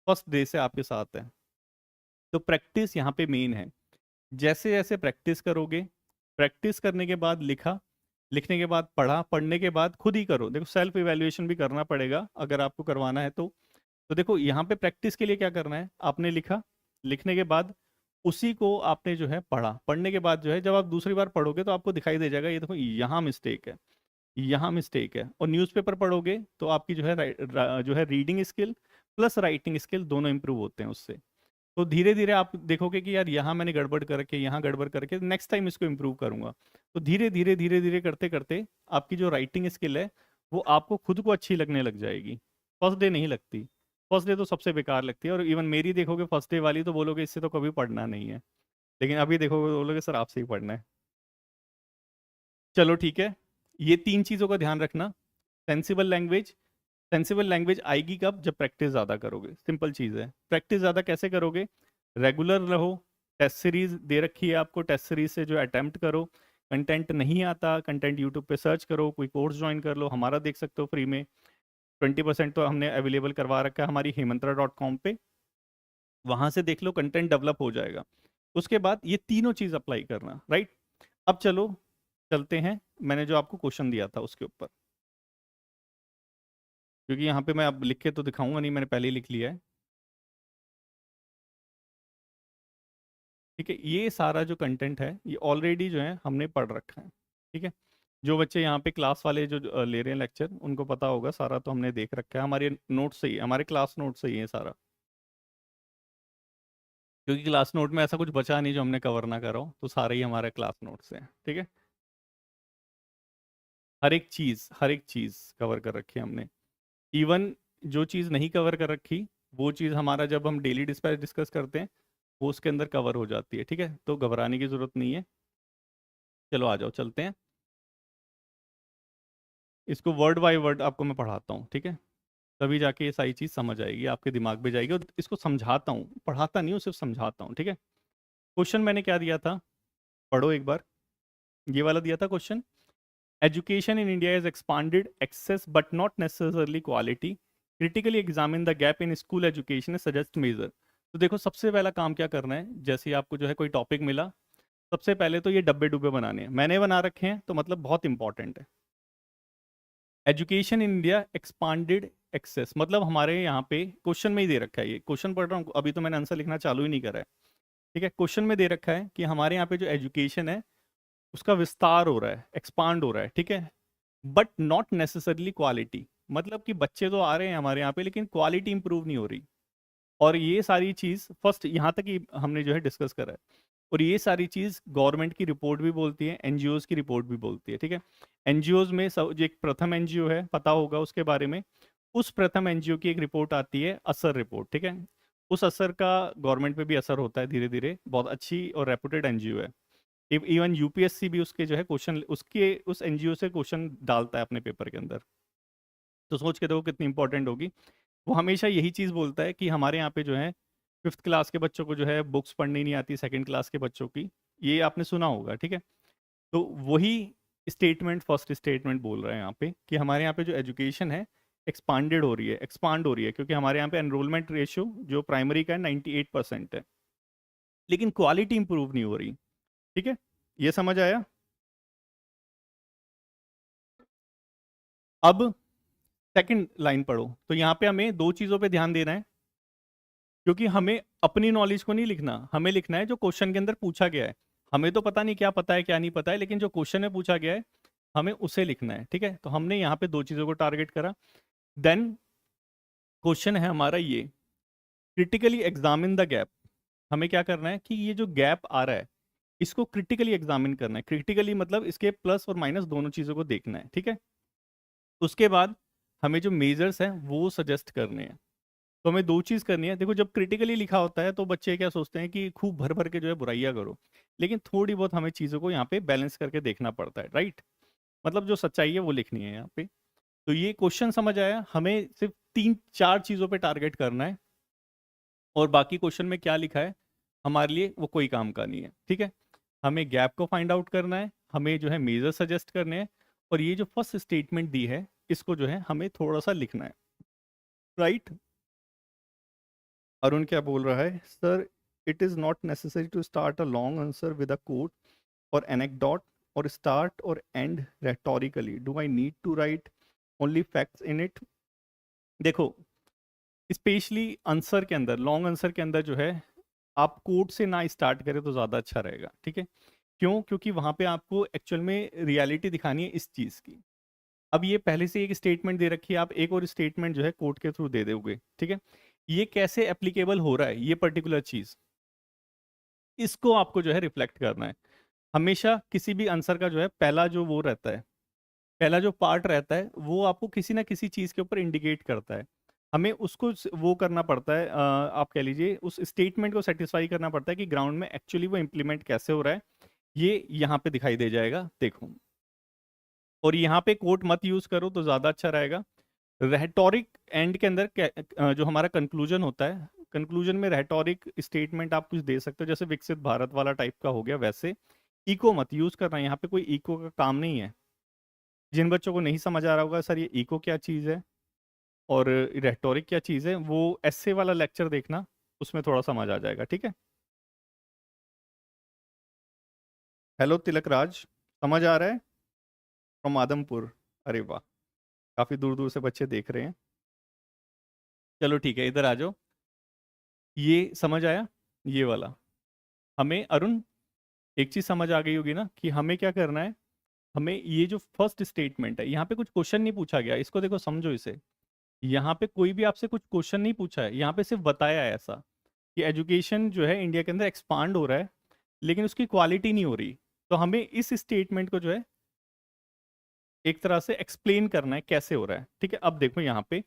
फर्स्ट डे से आपके साथ है। तो प्रैक्टिस यहाँ पे मेन है। जैसे जैसे प्रैक्टिस करोगे, प्रैक्टिस करने के बाद लिखा, लिखने के बाद पढ़ा, पढ़ने के बाद खुद ही करो। देखो, सेल्फ इवैल्यूएशन भी करना पड़ेगा अगर आपको करवाना है तो देखो यहाँ पे प्रैक्टिस के लिए क्या करना है, आपने लिखा, लिखने के बाद उसी को आपने जो है पढ़ा, पढ़ने के बाद जो है जब आप दूसरी बार पढ़ोगे तो आपको दिखाई दे जाएगा ये देखो यहाँ मिस्टेक है, यहाँ मिस्टेक है। और न्यूज़पेपर पढ़ोगे तो आपकी जो है जो है reading skill plus writing skill दोनों इंप्रूव होते हैं उससे। तो धीरे धीरे आप देखोगे कि यार यहाँ मैंने गड़बड़ करके, यहाँ गड़बड़ करके, नेक्स्ट टाइम इसको इम्प्रूव करूंगा। तो धीरे धीरे करते करते आपकी जो राइटिंग स्किल है वो आपको खुद को अच्छी लगने लग जाएगी। फर्स्ट डे नहीं लगती, फर्स्ट डे तो सबसे बेकार लगती है, और इवन मेरी देखोगे फर्स्ट डे वाली तो बोलोगे इससे तो कभी पढ़ना नहीं है, लेकिन अभी देखोगे तो बोलोगे सर आपसे ही पढ़ना है। चलो ठीक है, ये 3 चीज़ों का ध्यान रखना। सेंसिबल लैंग्वेज, सेंसिबल लैंग्वेज आएगी कब? जब प्रैक्टिस ज़्यादा करोगे। सिंपल चीज़ है। प्रैक्टिस ज़्यादा कैसे करोगे? रेगुलर रहो, टेस्ट सीरीज दे रखी है आपको, टेस्ट सीरीज से जो अटेम्प्ट करो। कंटेंट नहीं आता, कंटेंट यूट्यूब पे सर्च करो, कोई कोर्स ज्वाइन कर लो, हमारा देख सकते हो फ्री में। 20% तो हमने अवेलेबल करवा रखा है हमारी hemantra.com पे, वहां से देख लो, कंटेंट डेवलप हो जाएगा। उसके बाद ये तीनों चीज अप्लाई करना, राइट। अब चलो चलते हैं, मैंने जो आपको क्वेश्चन दिया था उसके ऊपर, क्योंकि यहाँ पे मैं अब लिख के तो दिखाऊंगा नहीं, मैंने पहले ही लिख लिया है। ठीक है, ये सारा जो कंटेंट है ये ऑलरेडी जो है हमने पढ़ रखा है। ठीक है, जो बच्चे यहाँ पे क्लास वाले जो ले रहे हैं लेक्चर, उनको पता होगा सारा तो हमने देख रखा है, हमारे नोट से ही, हमारे क्लास नोट से ही है सारा। क्योंकि क्लास नोट में ऐसा कुछ बचा नहीं जो हमने कवर ना करा हो, तो सारे ही हमारे क्लास नोट से है। ठीक है, हर एक चीज कवर कर रखी है हमने। इवन जो चीज़ नहीं कवर कर रखी, वो चीज़ हमारा जब हम डेली डिस्पैच डिस्कस करते हैं, वो उसके अंदर कवर हो जाती है। ठीक है, तो घबराने की ज़रूरत नहीं है। चलो आ जाओ, चलते हैं। इसको वर्ड बाय वर्ड आपको मैं पढ़ाता हूँ, ठीक है। तभी जाके ये सारी चीज़ समझ आएगी, आपके दिमाग में जाएगी। और इसको समझाता हूँ, पढ़ाता नहीं हूँ, सिर्फ समझाता हूँ। ठीक है, क्वेश्चन मैंने क्या दिया था, पढ़ो एक बार। ये वाला दिया था question, education in India is expanded access but not necessarily quality, critically examine the gap in school education, suggest measure. तो देखो, सबसे पहला काम क्या करना है, जैसे ही आपको जो है कोई टॉपिक मिला, सबसे पहले तो ये डब्बे डुब्बे बनाने हैं, मैंने बना रखे हैं, तो मतलब बहुत इंपॉर्टेंट है। Education in India expanded access, मतलब हमारे यहाँ पे क्वेश्चन में ही दे रखा है, ये क्वेश्चन पढ़ रहा हूँ अभी, तो मैंने आंसर लिखना चालू ही नहीं करा है। ठीक है, क्वेश्चन में दे रखा है कि हमारे यहाँ पे जो एजुकेशन है उसका विस्तार हो रहा है, एक्सपांड हो रहा है। ठीक है, बट नॉट नेसेसरली क्वालिटी, मतलब कि बच्चे तो आ रहे हैं हमारे यहाँ पे, लेकिन क्वालिटी इंप्रूव नहीं हो रही। और ये सारी चीज़ फर्स्ट यहाँ तक ही हमने जो है डिस्कस करा है। और ये सारी चीज़ गवर्नमेंट की रिपोर्ट भी बोलती है, एनजीओज की रिपोर्ट भी बोलती है। ठीक है, एनजीओज में सब, जो एक प्रथम एनजीओ है, पता होगा उसके बारे में, उस प्रथम एनजीओ की एक रिपोर्ट आती है, असर रिपोर्ट। ठीक है, उस असर का गवर्नमेंट पे भी असर होता है धीरे धीरे, बहुत अच्छी और रेपुटेड एनजीओ है। इवन यूपीएससी भी उसके जो है क्वेश्चन, उसके उस एनजीओ से क्वेश्चन डालता है अपने पेपर के अंदर। तो सोच के देखो कितनी इंपॉर्टेंट होगी। वो हमेशा यही चीज़ बोलता है कि हमारे यहाँ पे जो है 5th क्लास के बच्चों को जो है बुक्स पढ़नी नहीं आती, 2nd क्लास के बच्चों की, ये आपने सुना होगा। ठीक है, तो वही स्टेटमेंट, फर्स्ट स्टेटमेंट बोल रहा है यहाँ पे कि हमारे यहाँ पे जो एजुकेशन है एक्सपांडेड हो रही है, एक्सपांड हो रही है, क्योंकि हमारे यहाँ पे एनरोलमेंट रेशियो जो प्राइमरी का है 98% है, लेकिन क्वालिटी इंप्रूव नहीं हो रही। ठीक है, ये समझ आया। अब सेकंड लाइन पढ़ो, तो यहाँ पे हमें दो चीज़ों पे ध्यान देना है, क्योंकि हमें अपनी नॉलेज को नहीं लिखना, हमें लिखना है जो क्वेश्चन के अंदर पूछा गया है। हमें तो पता नहीं क्या पता है क्या नहीं पता है, लेकिन जो क्वेश्चन में पूछा गया है हमें उसे लिखना है। ठीक है, तो हमने यहाँ पे दो चीज़ों को टारगेट करा। देन क्वेश्चन है हमारा ये, क्रिटिकली एग्जामिन द गैप। हमें क्या करना है कि ये जो गैप आ रहा है इसको क्रिटिकली एग्जामिन करना है। क्रिटिकली मतलब इसके प्लस और माइनस दोनों चीज़ों को देखना है। ठीक है, उसके बाद हमें जो मेजर्स हैं वो सजेस्ट करने हैं। तो हमें दो चीज़ करनी है। देखो, जब क्रिटिकली लिखा होता है तो बच्चे क्या सोचते हैं कि खूब भर भर के जो है बुराइयां करो, लेकिन थोड़ी बहुत हमें चीज़ों को यहाँ पे बैलेंस करके देखना पड़ता है, राइट। मतलब जो सच्चाई है वो लिखनी है यहाँ पे। तो ये क्वेश्चन समझ आया, हमें सिर्फ 3-4 चीज़ों पे टारगेट करना है, और बाकी क्वेश्चन में क्या लिखा है हमारे लिए वो कोई काम का नहीं है। ठीक है, हमें गैप को फाइंड आउट करना है, हमें जो है मेजर सजेस्ट करने हैं, और ये जो फर्स्ट स्टेटमेंट दी है इसको जो है हमें थोड़ा सा लिखना है, राइट। अरुण क्या बोल रहा है, sir it is not necessary to start a long answer with a quote or anecdote or start or end rhetorically, do I need to write only facts in it. देखो, स्पेशली आंसर के अंदर, long answer के अंदर जो है आप coat से ना स्टार्ट करें तो ज़्यादा अच्छा रहेगा। ठीक है, क्यों? क्योंकि वहाँ पे आपको एक्चुअल में रियलिटी दिखानी है इस चीज़ की। अब ये पहले से एक स्टेटमेंट दे रखी है, आप एक और स्टेटमेंट जो है कोर्ट के थ्रू दे दोगे। ठीक है, ये कैसे एप्लीकेबल हो रहा है ये पर्टिकुलर चीज, इसको आपको जो है रिफ्लेक्ट करना है। हमेशा किसी भी आंसर का जो है पहला जो वो रहता है, पहला जो पार्ट रहता है वो आपको किसी ना किसी चीज के ऊपर इंडिकेट करता है। हमें उसको वो करना पड़ता है, आप कह लीजिए उस स्टेटमेंट को सेटिस्फाई करना पड़ता है कि ग्राउंड में एक्चुअली वो इम्प्लीमेंट कैसे हो रहा है। ये यहाँ पे दिखाई दे जाएगा, देखो। और यहाँ पे कोट मत यूज करो तो ज्यादा अच्छा रहेगा। रेटोरिक एंड के अंदर जो हमारा कंक्लूजन होता है, कंक्लूजन में रेटोरिक स्टेटमेंट आप कुछ दे सकते हो, जैसे विकसित भारत वाला टाइप का हो गया वैसे। इको मत यूज करना, यहाँ पे कोई इको का काम नहीं है। जिन बच्चों को नहीं समझ आ रहा होगा सर ये इको क्या चीज़ है और रेटोरिक क्या चीज़ है, वो एस्से वाला लेक्चर देखना, उसमें थोड़ा समझ आ जाएगा, ठीक है। हेलो तिलक राज, समझ आ रहा है? फ्रॉम आदमपुर। अरे वाह, काफ़ी दूर दूर से बच्चे देख रहे हैं। चलो ठीक है, इधर आ जाओ। ये समझ आया, ये वाला। हमें अरुण एक चीज़ समझ आ गई होगी ना कि हमें क्या करना है। हमें ये जो फर्स्ट स्टेटमेंट है, यहाँ पे कुछ क्वेश्चन नहीं पूछा गया, इसको देखो समझो इसे। यहाँ पे कोई भी आपसे कुछ क्वेश्चन नहीं पूछा है, यहाँ पे सिर्फ बताया है ऐसा कि एजुकेशन जो है इंडिया के अंदर एक्सपांड हो रहा है, लेकिन उसकी क्वालिटी नहीं हो रही। तो हमें इस स्टेटमेंट को जो है एक तरह से एक्सप्लेन करना है कैसे हो रहा है, ठीक है। अब देखो यहाँ पे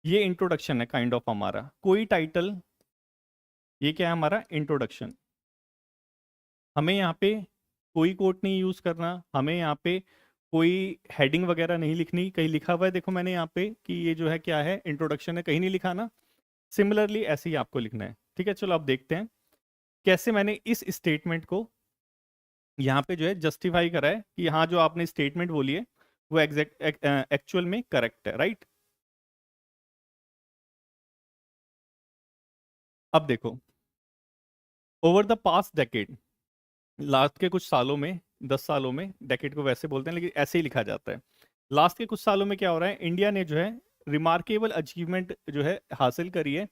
ये इंट्रोडक्शन है काइंड ऑफ हमारा, कोई टाइटल, ये क्या है हमारा इंट्रोडक्शन। हमें यहाँ पे कोई कोट नहीं यूज करना, हमें यहाँ पे कोई हेडिंग वगैरह नहीं लिखनी। कहीं लिखा हुआ है देखो मैंने यहाँ पे कि ये जो है क्या है, इंट्रोडक्शन है, कहीं नहीं लिखा ना। सिमिलरली ऐसे ही आपको लिखना है, ठीक है। चलो अब देखते हैं कैसे मैंने इस स्टेटमेंट को यहाँ पे जो है जस्टिफाई करा है कि हाँ जो आपने स्टेटमेंट बोली है वो एग्जैक्ट एक्चुअल में करेक्ट है, राइट। अब देखो, over the past decade, last के कुछ सालों में, 10 सालों में, डेकेड को वैसे बोलते हैं लेकिन ऐसे ही लिखा जाता है। लास्ट के कुछ सालों में क्या हो रहा है, इंडिया ने जो है रिमार्केबल अचीवमेंट जो है हासिल करी है।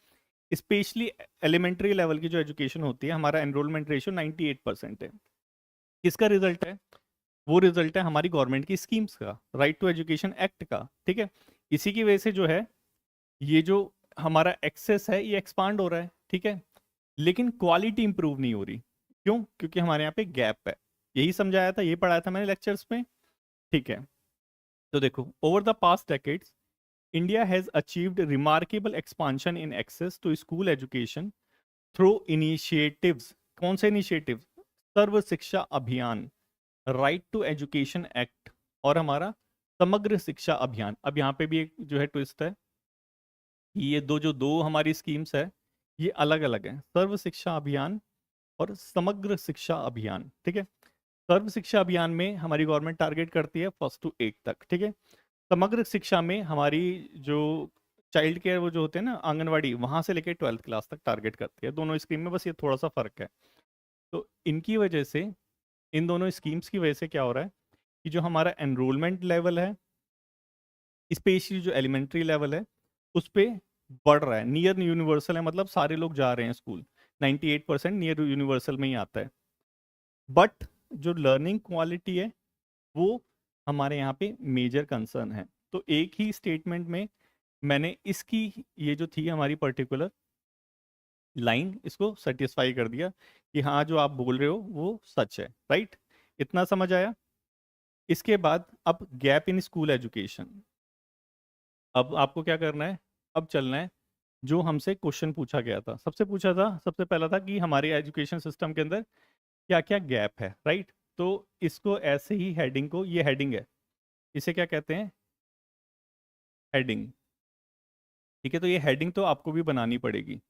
स्पेशली एलिमेंट्री लेवल की जो एजुकेशन होती है, हमारा एनरोलमेंट रेशियो 98% है। किसका रिजल्ट है? वो रिजल्ट है हमारी गवर्नमेंट की स्कीम्स का, राइट टू एजुकेशन एक्ट का, ठीक है। इसी की वजह से जो है ये जो हमारा एक्सेस है ये एक्सपांड हो रहा है, ठीक है। लेकिन क्वालिटी इंप्रूव नहीं हो रही। क्यों? क्योंकि हमारे यहाँ पे गैप है। यही समझाया था, यही पढ़ाया था मैंने लेक्चर्स में, ठीक है। तो देखो, over the past decades India has achieved remarkable expansion in access to school education through initiatives. कौन से इनिशिएटिव? सर्व शिक्षा अभियान, राइट टू एजुकेशन एक्ट, और हमारा समग्र शिक्षा अभियान। अब यहाँ पे भी एक जो है ट्विस्ट है कि ये दो हमारी स्कीम्स है ये अलग अलग है, सर्व शिक्षा अभियान और समग्र शिक्षा अभियान, ठीक है। सर्व शिक्षा अभियान में हमारी गवर्नमेंट टारगेट करती है 1st to 8th तक, ठीक है। समग्र शिक्षा में हमारी जो चाइल्ड केयर वो जो होते हैं ना आंगनवाड़ी, वहां से लेकर 12th क्लास तक टारगेट करती है। दोनों स्कीम में बस ये थोड़ा सा फर्क है। तो इनकी वजह से, इन दोनों स्कीम्स की वजह से क्या हो रहा है कि जो हमारा एनरोलमेंट लेवल है, स्पेशली जो एलिमेंट्री लेवल है, उस पर बढ़ रहा है। नियर यूनिवर्सल है, मतलब सारे लोग जा रहे हैं स्कूल, 98% नियर यूनिवर्सल में ही आता है। बट जो लर्निंग क्वालिटी है वो हमारे यहाँ पे मेजर कंसर्न है। तो एक ही स्टेटमेंट में मैंने इसकी, ये जो थी हमारी पर्टिकुलर लाइन, इसको सेटिस्फाई कर दिया कि हाँ जो आप बोल रहे हो वो सच है, राइट। इतना समझ आया। इसके बाद अब गैप इन स्कूल एजुकेशन। अब आपको क्या करना है, अब चलना है जो हमसे क्वेश्चन पूछा गया था। सबसे पूछा था, सबसे पहला था कि हमारे एजुकेशन सिस्टम के अंदर क्या क्या गैप है, राइट। तो इसको ऐसे ही हेडिंग को, ये हेडिंग है, इसे क्या कहते हैं, हेडिंग, ठीक है। तो ये हेडिंग तो आपको भी बनानी पड़ेगी।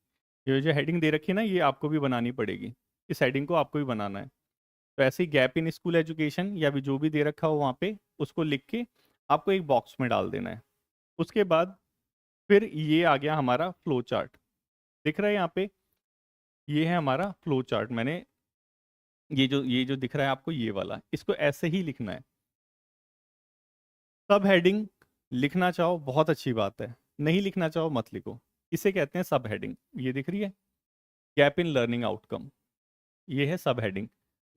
ये जो हेडिंग दे रखी है ना, ये आपको भी बनानी पड़ेगी। इस हेडिंग को आपको भी बनाना है। तो ऐसे ही गैप इन स्कूल एजुकेशन या भी जो भी दे रखा हो वहाँ पे उसको लिख के आपको एक बॉक्स में डाल देना है। उसके बाद फिर ये आ गया हमारा फ्लो चार्ट, दिख रहा है यहाँ पे, ये है हमारा फ्लो चार्ट। मैंने ये जो दिख रहा है आपको, ये वाला, इसको ऐसे ही लिखना है। सब हेडिंग लिखना चाहो बहुत अच्छी बात है, नहीं लिखना चाहो मत लिखो। इसे कहते हैं सब हेडिंग। ये दिख रही है, गैप इन लर्निंग आउटकम, ये है सब हेडिंग।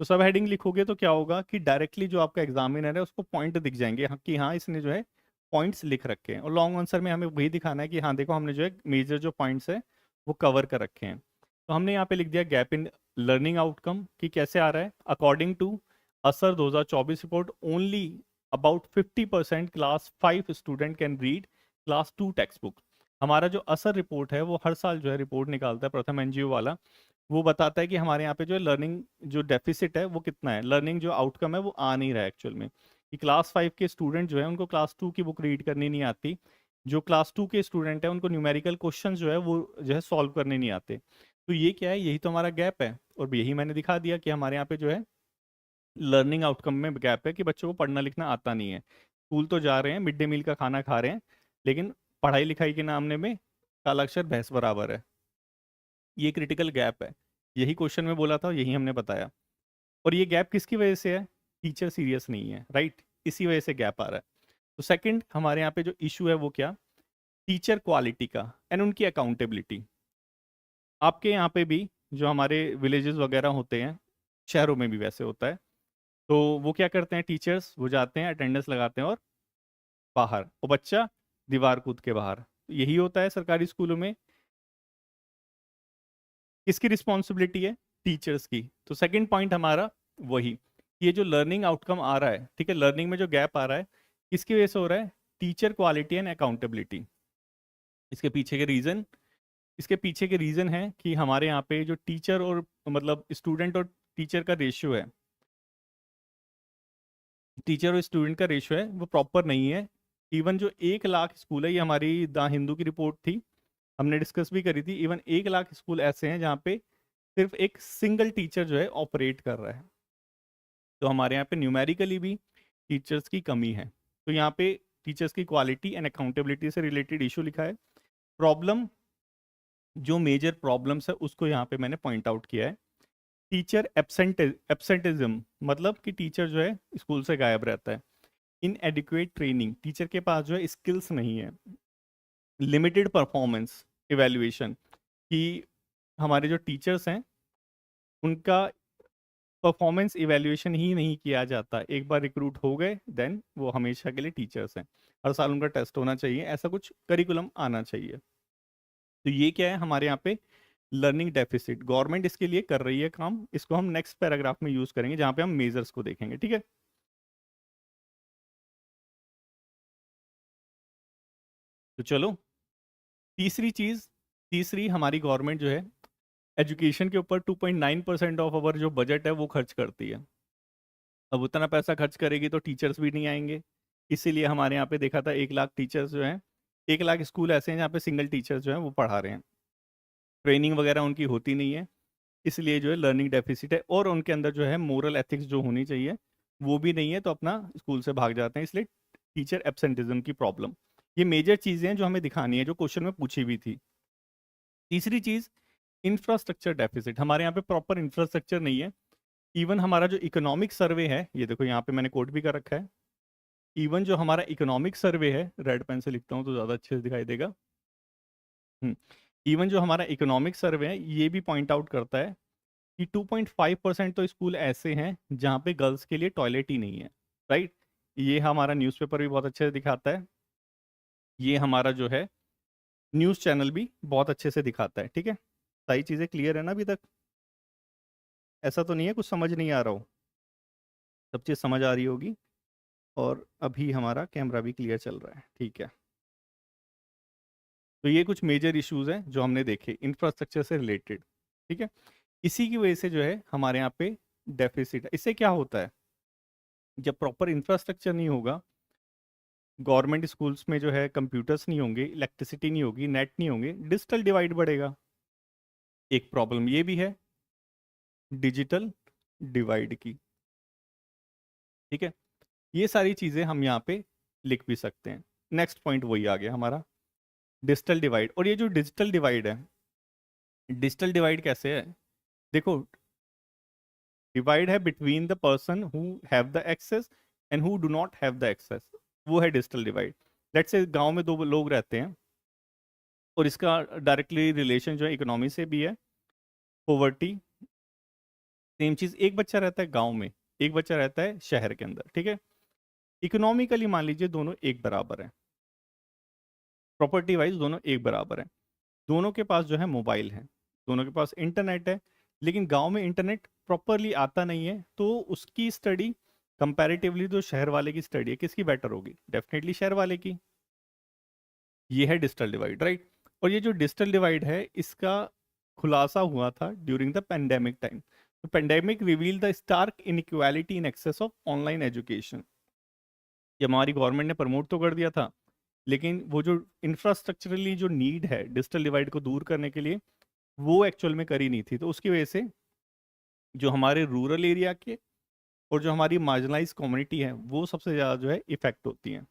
तो सब हेडिंग लिखोगे तो क्या होगा कि डायरेक्टली जो आपका एग्जामिनर है उसको पॉइंट दिख जाएंगे कि हाँ इसने जो है पॉइंट्स लिख रखे हैं। और लॉन्ग आंसर में हमें वही दिखाना है कि हाँ देखो हमने जो है मेजर जो पॉइंट्स है वो कवर कर रखे हैं। तो हमने यहाँ पे लिख दिया गैप इन लर्निंग आउटकम कि कैसे आ रहा है। अकॉर्डिंग टू असर 2024 report, only about 50% class 5 student can read class 2 text book. हमारा जो असर रिपोर्ट है वो हर साल जो है रिपोर्ट निकालता है प्रथम एनजीओ वाला, वो बताता है कि हमारे यहाँ पे जो लर्निंग जो डेफिसिट है वो कितना है, लर्निंग जो आउटकम है वो आ नहीं रहा है एक्चुअल में। कि क्लास 5 के स्टूडेंट जो है उनको क्लास 2 की बुक रीड करनी नहीं आती, जो क्लास 2 के स्टूडेंट है उनको न्यूमेरिकल क्वेश्चन जो है वो जो है सॉल्व करने नहीं आते। तो ये क्या है, यही तो हमारा गैप है, और यही मैंने दिखा दिया कि हमारे यहाँ पे जो है लर्निंग आउटकम में गैप है कि बच्चों को पढ़ना लिखना आता नहीं है। स्कूल तो जा रहे हैं, मिड डे मील का खाना खा रहे हैं, लेकिन पढ़ाई लिखाई के नामने में काला अक्षर भैंस बराबर है। ये क्रिटिकल गैप है, यही क्वेश्चन में बोला था, यही हमने बताया। और ये गैप किसकी वजह से है? टीचर सीरियस नहीं है, राइट, इसी वजह से गैप आ रहा है। तो सेकंड हमारे यहाँ पे जो इशू है वो क्या? टीचर क्वालिटी का एंड उनकी अकाउंटेबिलिटी। आपके यहाँ पे भी जो हमारे विलेजेस वगैरह होते हैं, शहरों में भी वैसे होता है, तो वो क्या करते हैं टीचर्स, वो जाते हैं अटेंडेंस लगाते हैं और बाहर, और बच्चा दीवार कूद के बाहर। यही होता है सरकारी स्कूलों में। किसकी रिस्पॉन्सिबिलिटी है? टीचर्स की। तो सेकंड पॉइंट हमारा वही, ये जो लर्निंग आउटकम आ रहा है, ठीक है, लर्निंग में जो गैप आ रहा है, किसकी वजह से हो रहा है? Teacher quality and accountability. इसके पीछे के रीजन, इसके पीछे के रीजन है कि हमारे यहाँ पे जो टीचर और मतलब स्टूडेंट और टीचर का रेशियो है, टीचर और स्टूडेंट का रेशियो है वो प्रॉपर नहीं है। इवन जो 1 लाख स्कूल है, ये हमारी द हिंदू की रिपोर्ट थी, हमने डिस्कस भी करी थी, इवन 1 लाख स्कूल ऐसे हैं जहाँ पे सिर्फ एक सिंगल टीचर जो है ऑपरेट कर रहा है। तो हमारे यहाँ पे न्यूमेरिकली भी टीचर्स की कमी है। तो यहाँ पे टीचर्स की क्वालिटी एंड अकाउंटेबिलिटी से रिलेटेड इशू लिखा है। प्रॉब्लम, जो मेजर प्रॉब्लम्स है उसको यहाँ पे मैंने पॉइंट आउट किया है। टीचर एब्सेंटिज्म, मतलब कि टीचर जो है स्कूल से गायब रहता है। इनएडिक्वेट ट्रेनिंग, टीचर के पास जो है स्किल्स नहीं है। लिमिटेड परफॉर्मेंस इवेल्युएशन, कि हमारे जो टीचर्स हैं उनका परफॉर्मेंस इवेल्युएशन ही नहीं किया जाता। एक बार रिक्रूट हो गए देन वो हमेशा के लिए टीचर्स हैं, हर साल उनका टेस्ट होना चाहिए, ऐसा कुछ करिकुलम आना चाहिए। तो ये क्या है हमारे यहाँ पे? Learning deficit. गवर्नमेंट इसके लिए कर रही है काम, इसको हम नेक्स्ट पैराग्राफ में यूज करेंगे जहाँ पे हम मेजर्स को देखेंगे, ठीक है। तो चलो, तीसरी चीज, तीसरी हमारी गवर्नमेंट जो है एजुकेशन के ऊपर 2.9% ऑफ अवर जो बजट है वो खर्च करती है। अब उतना पैसा खर्च करेगी तो टीचर्स भी नहीं आएंगे, इसीलिए हमारे यहाँ पे देखा था 1 लाख टीचर्स जो हैं, 1 लाख स्कूल ऐसे हैं जहाँ पे सिंगल टीचर्स जो हैं वो पढ़ा रहे हैं, ट्रेनिंग वगैरह उनकी होती नहीं है, इसलिए जो है लर्निंग डेफिसिट है। और उनके अंदर जो है मोरल एथिक्स जो होनी चाहिए वो भी नहीं है, तो अपना स्कूल से भाग जाते हैं, इसलिए टीचर एब्सेंटिज्म की प्रॉब्लम। ये मेजर चीज़ें हैं जो हमें दिखानी है, जो क्वेश्चन में पूछी हुई थी। तीसरी चीज़, इंफ्रास्ट्रक्चर डेफिसिट। हमारे यहाँ पे प्रॉपर इंफ्रास्ट्रक्चर नहीं है। इवन हमारा जो इकोनॉमिक सर्वे है, ये देखो यहाँ पे मैंने कोट भी कर रखा है, इवन जो हमारा इकोनॉमिक सर्वे है, रेड पेन से लिखता हूँ तो ज़्यादा अच्छे से दिखाई देगा। इवन जो हमारा इकोनॉमिक सर्वे है ये भी पॉइंट आउट करता है कि 2.5% तो स्कूल ऐसे हैं जहाँ पे गर्ल्स के लिए टॉयलेट ही नहीं है, राइट। ये हमारा न्यूज़पेपर भी बहुत अच्छे से दिखाता है, ये हमारा जो है न्यूज़ चैनल भी बहुत अच्छे से दिखाता है, ठीक है। सारी चीज़ें क्लियर है ना अभी तक? ऐसा तो नहीं है कुछ समझ नहीं आ रहा हो? सब चीज़ समझ आ रही होगी। और अभी हमारा कैमरा भी क्लियर चल रहा है, ठीक है। तो ये कुछ मेजर इश्यूज हैं जो हमने देखे इंफ्रास्ट्रक्चर से रिलेटेड, ठीक है। इसी की वजह से जो है हमारे यहाँ पे डेफिसिट है। इससे क्या होता है? जब प्रॉपर इंफ्रास्ट्रक्चर नहीं होगा, गवर्नमेंट स्कूल्स में जो है कंप्यूटर्स नहीं होंगे, इलेक्ट्रिसिटी नहीं होगी, नेट नहीं होंगे, डिजिटल डिवाइड बढ़ेगा। एक प्रॉब्लम ये भी है डिजिटल डिवाइड की, ठीक है। ये सारी चीज़ें हम यहाँ पे लिख भी सकते हैं। नेक्स्ट पॉइंट वही आ गया हमारा, डिजिटल डिवाइड। और ये जो डिजिटल डिवाइड है, डिजिटल डिवाइड कैसे है? देखो, डिवाइड है between the person who have the access and who do not have the access, वो है डिजिटल डिवाइड। लेट्स से गांव में दो लोग रहते हैं और इसका डायरेक्टली रिलेशन जो है इकोनॉमी से भी है, पॉवर्टी। सेम चीज़, एक बच्चा रहता है गांव में, एक बच्चा रहता है शहर के अंदर, ठीक है। इकोनॉमिकली मान लीजिए दोनों एक बराबर है, प्रॉपर्टी वाइज दोनों एक बराबर है, दोनों के पास जो है मोबाइल है, दोनों के पास इंटरनेट है, लेकिन गांव में इंटरनेट प्रॉपरली आता नहीं है, तो उसकी स्टडी कंपैरेटिवली जो शहर वाले की स्टडी है किसकी बेटर होगी? डेफिनेटली शहर वाले की। ये है डिजिटल डिवाइड, राइट। और ये जो डिजिटल डिवाइड है इसका खुलासा हुआ था ड्यूरिंग द पेंडेमिक टाइम। तो pandemic reveal the stark inequality in access of online education. ये हमारी गवर्नमेंट ने प्रमोट तो कर दिया था, लेकिन वो जो इंफ्रास्ट्रक्चरली जो नीड है डिजिटल डिवाइड को दूर करने के लिए, वो एक्चुअल में करी नहीं थी। तो उसकी वजह से जो हमारे रूरल एरिया के और जो हमारी मार्जिनलाइज कम्युनिटी है वो सबसे ज़्यादा जो है इफेक्ट होती है।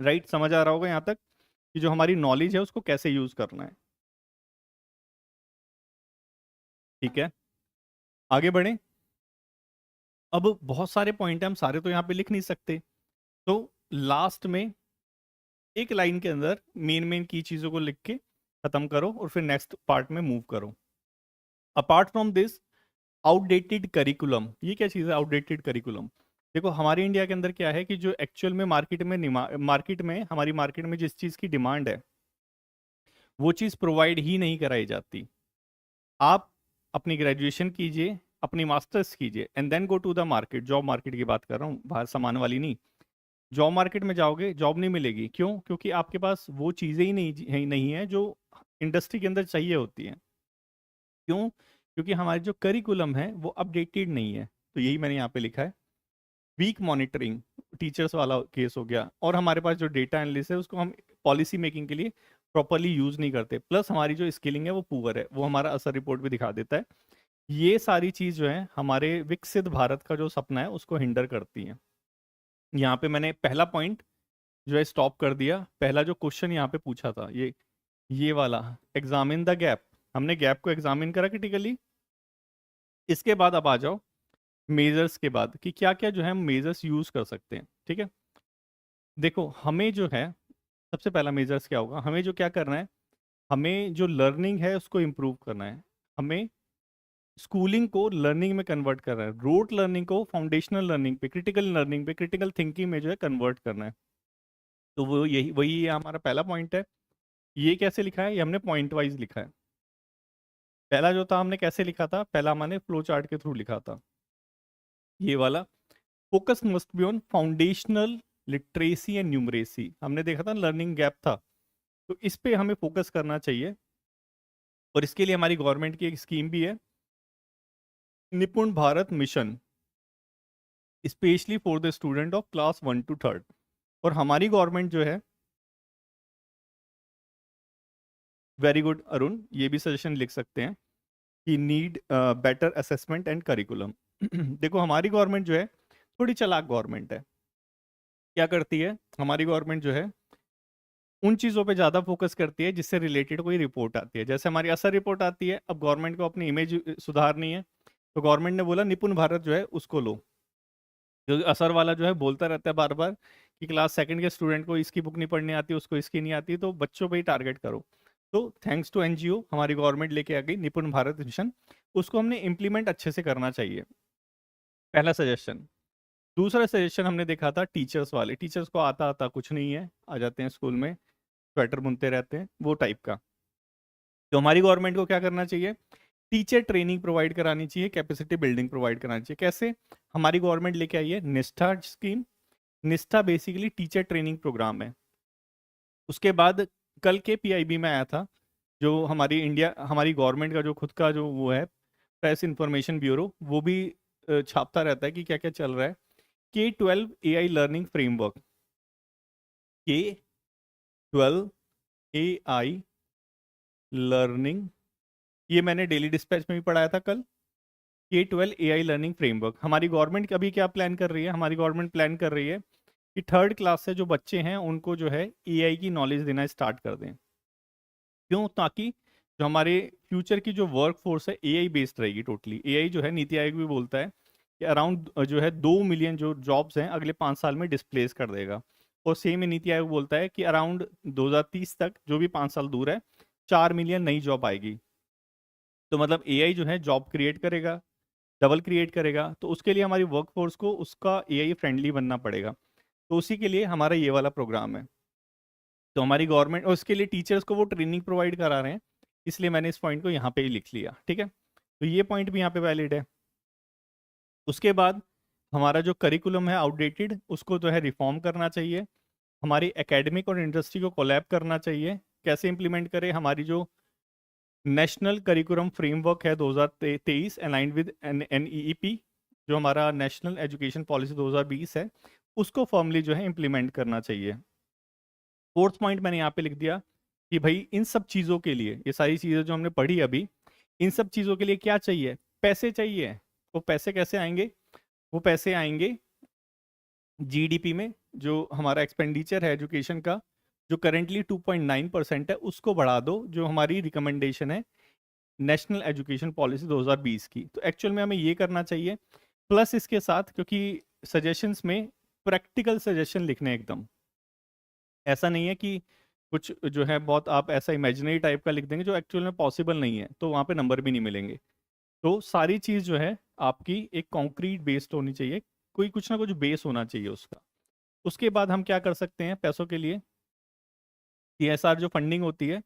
राइट, समझ आ रहा होगा यहाँ तक कि जो हमारी नॉलेज है उसको कैसे यूज़ करना है। ठीक है, आगे बढ़ें। अब बहुत सारे पॉइंट हैं, हम सारे तो यहाँ पे लिख नहीं सकते, तो लास्ट में एक लाइन के अंदर मेन मेन की चीज़ों को लिख के ख़त्म करो और फिर नेक्स्ट पार्ट में मूव करो। Apart from this, outdated curriculum, ये क्या चीज़ है आउटडेटेड करिकुलम? देखो हमारे इंडिया के अंदर क्या है कि जो एक्चुअल में हमारी मार्केट में जिस चीज़ की डिमांड है वो चीज़ प्रोवाइड ही नहीं कराई जाती। आप अपनी ग्रेजुएशन कीजिए, अपनी मास्टर्स कीजिए and then go to the market, job market की बात कर रहा हूँ, बाहर सामान वाली नहीं। जॉब मार्केट में जाओगे, जॉब नहीं मिलेगी। क्यों? क्योंकि आपके पास वो चीज़ें ही नहीं है जो इंडस्ट्री के अंदर चाहिए होती हैं। क्यों? क्योंकि हमारे जो करिकुलम है वो अपडेटेड नहीं है। तो यही मैंने यहाँ पे लिखा है। वीक मॉनिटरिंग, टीचर्स वाला केस हो गया, और हमारे पास जो डेटा एनालिसिस है उसको हम पॉलिसी मेकिंग के लिए प्रॉपरली यूज नहीं करते, प्लस हमारी जो स्किलिंग है वो पुअर है, वो हमारा असर रिपोर्ट भी दिखा देता है। ये सारी चीज जो है हमारे विकसित भारत का जो सपना है उसको हिंडर करती हैं। यहाँ पे मैंने पहला पॉइंट जो है स्टॉप कर दिया। पहला जो क्वेश्चन यहाँ पे पूछा था ये वाला, एग्जामिन द गैप, हमने गैप को एग्जामिन करा क्रिटिकली। इसके बाद अब आ जाओ मेजर्स के बाद कि क्या क्या जो है हम मेजर्स यूज कर सकते हैं। ठीक है, देखो हमें जो है सबसे पहला मेजर्स क्या होगा, हमें जो क्या करना है, हमें जो लर्निंग है उसको इम्प्रूव करना है। हमें स्कूलिंग को लर्निंग में कन्वर्ट करना है, रोट लर्निंग को फाउंडेशनल लर्निंग पे, क्रिटिकल लर्निंग पे, क्रिटिकल थिंकिंग में जो है कन्वर्ट करना है। तो वो यही वही ये हमारा पहला पॉइंट है। ये कैसे लिखा है? ये हमने पॉइंट वाइज लिखा है। पहला जो था हमने कैसे लिखा था, पहला हमने फ्लो चार्ट के थ्रू लिखा था, ये वाला। Focus must be on foundational literacy and numeracy, हमने देखा था लर्निंग गैप था, तो इस पे हमें फोकस करना चाहिए। और इसके लिए हमारी गवर्नमेंट की एक स्कीम भी है, निपुण Bharat mission, specially for the student of class 1 to 3rd। और हमारी गवर्नमेंट जो है, वेरी गुड अरुण, ये भी सजेशन लिख सकते हैं कि need better assessment and curriculum. देखो हमारी गवर्नमेंट जो है थोड़ी चालाक गवर्नमेंट है। क्या करती है हमारी गवर्नमेंट जो है, उन चीज़ों पे ज़्यादा फोकस करती है जिससे रिलेटेड कोई रिपोर्ट आती है। जैसे हमारी असर रिपोर्ट आती है, अब गवर्नमेंट को अपनी इमेज सुधारनी है, तो गवर्नमेंट ने बोला निपुण भारत जो है उसको लो। जो असर वाला जो है बोलता रहता है बार बार कि क्लास सेकंड के स्टूडेंट को इसकी बुक नहीं पढ़नी आती, उसको इसकी नहीं आती, तो बच्चों पे ही टारगेट करो। तो थैंक्स टू एनजीओ हमारी गवर्नमेंट लेके आ गई निपुण भारत मिशन, उसको हमने इम्प्लीमेंट अच्छे से करना चाहिए, पहला सजेशन। दूसरा सजेशन हमने देखा था टीचर्स वाले, टीचर्स को आता आता कुछ नहीं है, आ जाते हैं स्कूल में स्वेटर बुनते रहते हैं, वो टाइप का। तो हमारी गवर्नमेंट को क्या करना चाहिए, टीचर ट्रेनिंग प्रोवाइड करानी चाहिए, कैपेसिटी बिल्डिंग प्रोवाइड करानी चाहिए। कैसे? हमारी गवर्नमेंट लेके आई है निष्ठा स्कीम। निष्ठा बेसिकली टीचर ट्रेनिंग प्रोग्राम है। उसके बाद कल के पीआईबी में आया था, जो हमारी गवर्नमेंट का जो खुद का जो वो है प्रेस इंफॉर्मेशन ब्यूरो, वो भी छापता रहता है कि क्या क्या चल रहा है। K-12 AI learning framework, K-12 AI learning, ये मैंने डेली डिस्पैच में भी पढ़ाया था कल। K-12 AI लर्निंग फ्रेमवर्क, हमारी गवर्नमेंट अभी क्या प्लान कर रही है, हमारी गवर्नमेंट प्लान कर रही है कि 3rd क्लास से जो बच्चे हैं उनको जो है एआई की नॉलेज देना स्टार्ट कर दें। क्यों? ताकि जो हमारे फ्यूचर की जो वर्क फोर्स है एआई बेस्ड रहेगी टोटली। एआई जो है नीति आयोग भी बोलता है कि अराउंड जो है 2 मिलियन जो जॉब्स हैं अगले 5 साल में डिस्प्लेस कर देगा। और सेम ही नीति आयोग बोलता है कि अराउंड 2030 तक, जो भी 5 साल दूर है, 4 मिलियन नई जॉब आएगी। तो मतलब एआई जो है जॉब क्रिएट करेगा, डबल क्रिएट करेगा, तो उसके लिए हमारी वर्क फोर्स को उसका एआई फ्रेंडली बनना पड़ेगा। तो उसी के लिए हमारा ये वाला प्रोग्राम है। तो हमारी गवर्नमेंट, और उसके लिए टीचर्स को वो ट्रेनिंग प्रोवाइड करा रहे हैं, इसलिए मैंने इस पॉइंट को यहाँ पे ही लिख लिया। ठीक है, तो ये पॉइंट भी यहाँ पे वैलिड है। उसके बाद हमारा जो करिकुलम है आउटडेटेड, उसको जो है रिफॉर्म करना चाहिए। हमारी एकेडमिक और इंडस्ट्री को कोलैब करना चाहिए। कैसे इंप्लीमेंट करें? हमारी जो नेशनल करिकुलम फ्रेमवर्क है 2023 अलाइंड विद NEEP, जो हमारा नेशनल एजुकेशन पॉलिसी 2020 है, उसको फॉर्मली जो है इम्प्लीमेंट करना चाहिए। फोर्थ पॉइंट मैंने यहाँ पे लिख दिया कि भाई इन सब चीज़ों के लिए, ये सारी चीज़ें जो हमने पढ़ी अभी, इन सब चीज़ों के लिए क्या चाहिए? पैसे चाहिए। वो पैसे कैसे आएंगे? वो पैसे आएंगे जीडीपी में। जो हमारा एक्सपेंडिचर है एजुकेशन का, जो करेंटली 2.9% है, उसको बढ़ा दो, जो हमारी रिकमेंडेशन है नेशनल एजुकेशन पॉलिसी 2020 की। तो एक्चुअल में हमें ये करना चाहिए। प्लस इसके साथ, क्योंकि सजेशंस में प्रैक्टिकल सजेशन लिखने एकदम, ऐसा नहीं है कि कुछ जो है बहुत आप ऐसा इमेजिनरी टाइप का लिख देंगे जो एक्चुअल में पॉसिबल नहीं है, तो वहाँ पे नंबर भी नहीं मिलेंगे। तो सारी चीज़ जो है आपकी एक कॉन्क्रीट बेस्ड होनी चाहिए, कोई कुछ ना कुछ बेस होना चाहिए उसका। उसके बाद हम क्या कर सकते हैं पैसों के लिए? सीएसआर जो फंडिंग होती है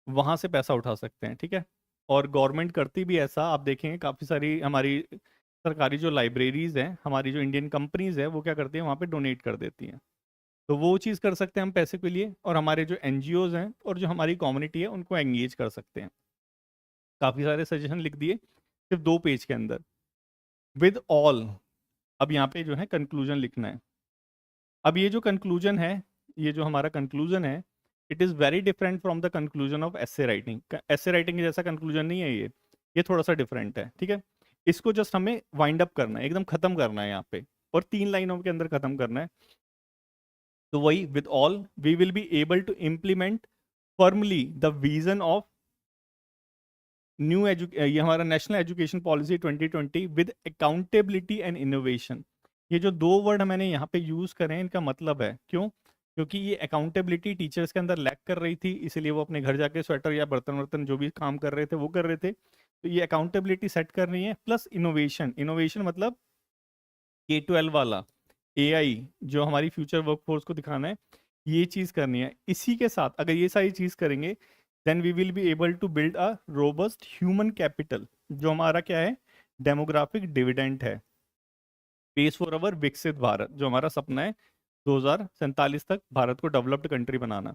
वहाँ से पैसा उठा सकते हैं, ठीक है। और गवर्नमेंट करती भी ऐसा, आप देखेंगे काफ़ी सारी हमारी सरकारी जो लाइब्रेरीज हैं, हमारी जो इंडियन कंपनीज है, वो क्या करती हैं, वहाँ पे डोनेट कर देती हैं। तो वो चीज़ कर सकते हैं हम पैसे के लिए, और हमारे जो एनजीओज हैं और जो हमारी कम्युनिटी है उनको एंगेज कर सकते हैं। काफ़ी सारे सजेशन लिख दिए सिर्फ 2 पेज के अंदर, विद ऑल। अब यहाँ पे जो है कंक्लूजन लिखना है। अब ये जो कंक्लूजन है, ये जो हमारा कंक्लूजन है, it is very different from the conclusion of essay writing. Essay writing जैसा कंक्लूजन नहीं है ये थोड़ा सा डिफरेंट है, ठीक है। इसको जस्ट हमें वाइंड अप करना है, एकदम खत्म करना है यहाँ पे, और 3 लाइनों के अंदर खत्म करना है। तो वही, with all we will be able to implement firmly the vision of ये हमारा national education policy 2020 with accountability and innovation. ये जो 2 वर्ड मैंने यहाँ पे यूज करे हैं, इनका मतलब है क्यों? क्योंकि ये अकाउंटेबिलिटी टीचर्स के अंदर लैक कर रही थी, इसीलिए वो अपने घर जाके स्वेटर या बर्तन वर्तन जो भी काम कर रहे थे वो कर रहे थे। तो ये अकाउंटेबिलिटी सेट करनी है, प्लस इनोवेशन। इनोवेशन मतलब K-12 वाला एआई जो हमारी फ्यूचर वर्कफोर्स को दिखाना है, ये चीज़ करनी है। इसी के साथ अगर ये सारी चीज़ करेंगे, then we will be able to build a robust human capital, जो हमारा क्या है, डेमोग्राफिक डिविडेंड है, पेस फॉर अवर विकसित भारत, जो हमारा सपना है 2047 तक भारत को डेवलप्ड कंट्री बनाना।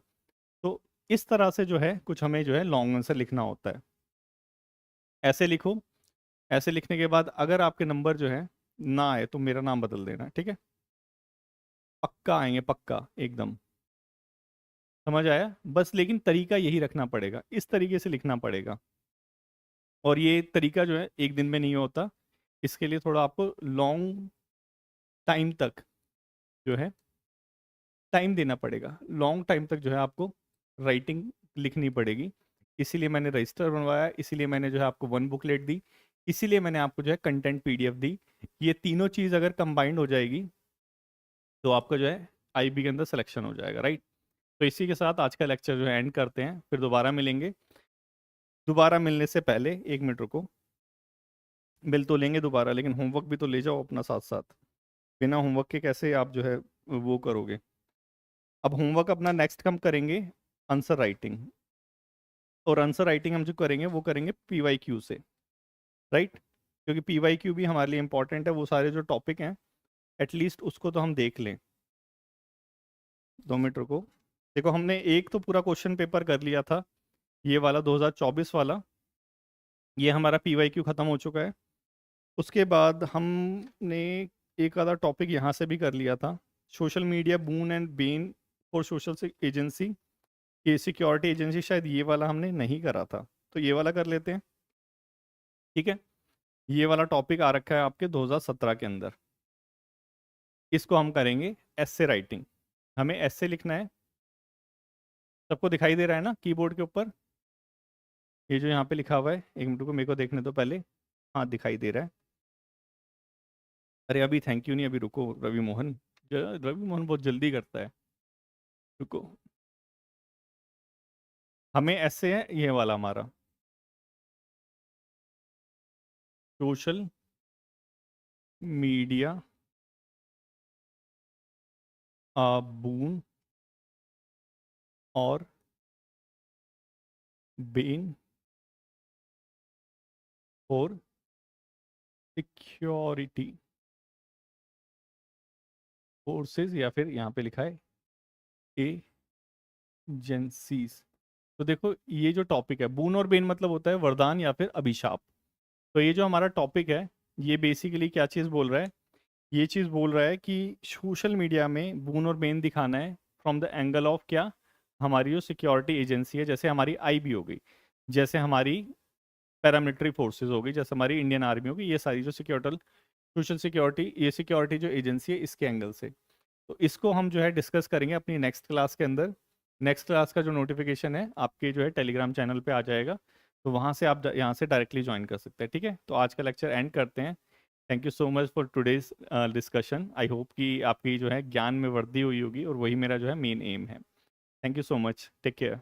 तो इस तरह से जो है कुछ हमें जो है लॉन्ग आंसर लिखना होता है। ऐसे लिखो। ऐसे लिखने के बाद अगर आपके नंबर जो है ना आए तो मेरा नाम बदल देना, ठीक है। पक्का आएंगे, पक्का एकदम। समझ आया? बस लेकिन तरीका यही रखना पड़ेगा, इस तरीके से लिखना पड़ेगा। और ये तरीका जो है एक दिन में नहीं होता, इसके लिए थोड़ा आपको लॉन्ग टाइम तक जो है टाइम देना पड़ेगा। लॉन्ग टाइम तक जो है आपको राइटिंग लिखनी पड़ेगी। इसीलिए मैंने रजिस्टर बनवाया, इसीलिए मैंने जो है आपको 1 बुकलेट दी, इसीलिए मैंने आपको जो है कंटेंट पीडीएफ दी। ये तीनों चीज़ अगर कंबाइंड हो जाएगी तो आपका जो है आईबी के अंदर सिलेक्शन हो जाएगा, राइट। तो इसी के साथ आज का लेक्चर जो है एंड करते हैं, फिर दोबारा मिलेंगे। दोबारा मिलने से पहले 1 मिनट रुको, मिल तो लेंगे दोबारा, लेकिन होमवर्क भी तो ले जाओ अपना साथ साथ। बिना होमवर्क के कैसे आप जो है वो करोगे? अब होमवर्क अपना नेक्स्ट कम करेंगे आंसर राइटिंग, और आंसर राइटिंग हम जो करेंगे वो करेंगे पीवाईक्यू से, राइट। क्योंकि पीवाईक्यू भी हमारे लिए इंपॉर्टेंट है, वो सारे जो टॉपिक हैं एटलीस्ट उसको तो हम देख लें। 2 मिनट रुको। देखो हमने एक तो पूरा क्वेश्चन पेपर कर लिया था, ये वाला 2024 वाला, ये हमारा पीवाईक्यू खत्म हो चुका है। उसके बाद हमने एक आधा टॉपिक यहाँ से भी कर लिया था, social media boon and Ben for social agency, ये सिक्योरिटी एजेंसी, शायद ये वाला हमने नहीं करा था, तो ये वाला कर लेते हैं, ठीक है। ये वाला टॉपिक आ रखा है आपके 2017 के अंदर, इसको हम करेंगे एस्से राइटिंग। हमें एस्से लिखना है। सबको दिखाई दे रहा है ना कीबोर्ड के ऊपर? ये जो यहाँ पे लिखा हुआ है, 1 मिनट को मेरे को देखने दो पहले। हाँ दिखाई दे रहा है। अरे अभी थैंक यू नहीं, अभी रुको रवि मोहन, रवि मोहन बहुत जल्दी करता है, रुको। हमें ऐसे है ये वाला हमारा सोशल मीडिया बून और बेन फॉर सिक्योरिटी फोर्सेस, या फिर यहाँ पे लिखा है एजेंसीज। तो देखो ये जो टॉपिक है, बून और बेन मतलब होता है वरदान या फिर अभिशाप। तो ये जो हमारा टॉपिक है, ये बेसिकली क्या चीज़ बोल रहा है ये चीज़ बोल रहा है कि सोशल मीडिया में बून और बेन दिखाना है फ्रॉम द एंगल ऑफ क्या, हमारी जो सिक्योरिटी एजेंसी है, जैसे हमारी आईबी हो गई, जैसे हमारी पैरामिलिट्री फोर्सेस हो गई, जैसे हमारी इंडियन आर्मी होगी, ये सारी जो सिक्योरिटी, सोशल सिक्योरिटी, ये सिक्योरिटी जो एजेंसी है इसके एंगल से। तो इसको हम जो है डिस्कस करेंगे अपनी नेक्स्ट क्लास के अंदर। नेक्स्ट क्लास का जो नोटिफिकेशन है आपके जो है टेलीग्राम चैनल पे आ जाएगा, तो वहाँ से आप यहाँ से डायरेक्टली ज्वाइन कर सकते हैं। ठीक है, तो आज का लेक्चर एंड करते हैं। Thank you so much for today's discussion. I hope कि आपकी जो है ज्ञान में वृद्धि हुई होगी, और वही मेरा जो है मेन एम है। Thank you so much, take care.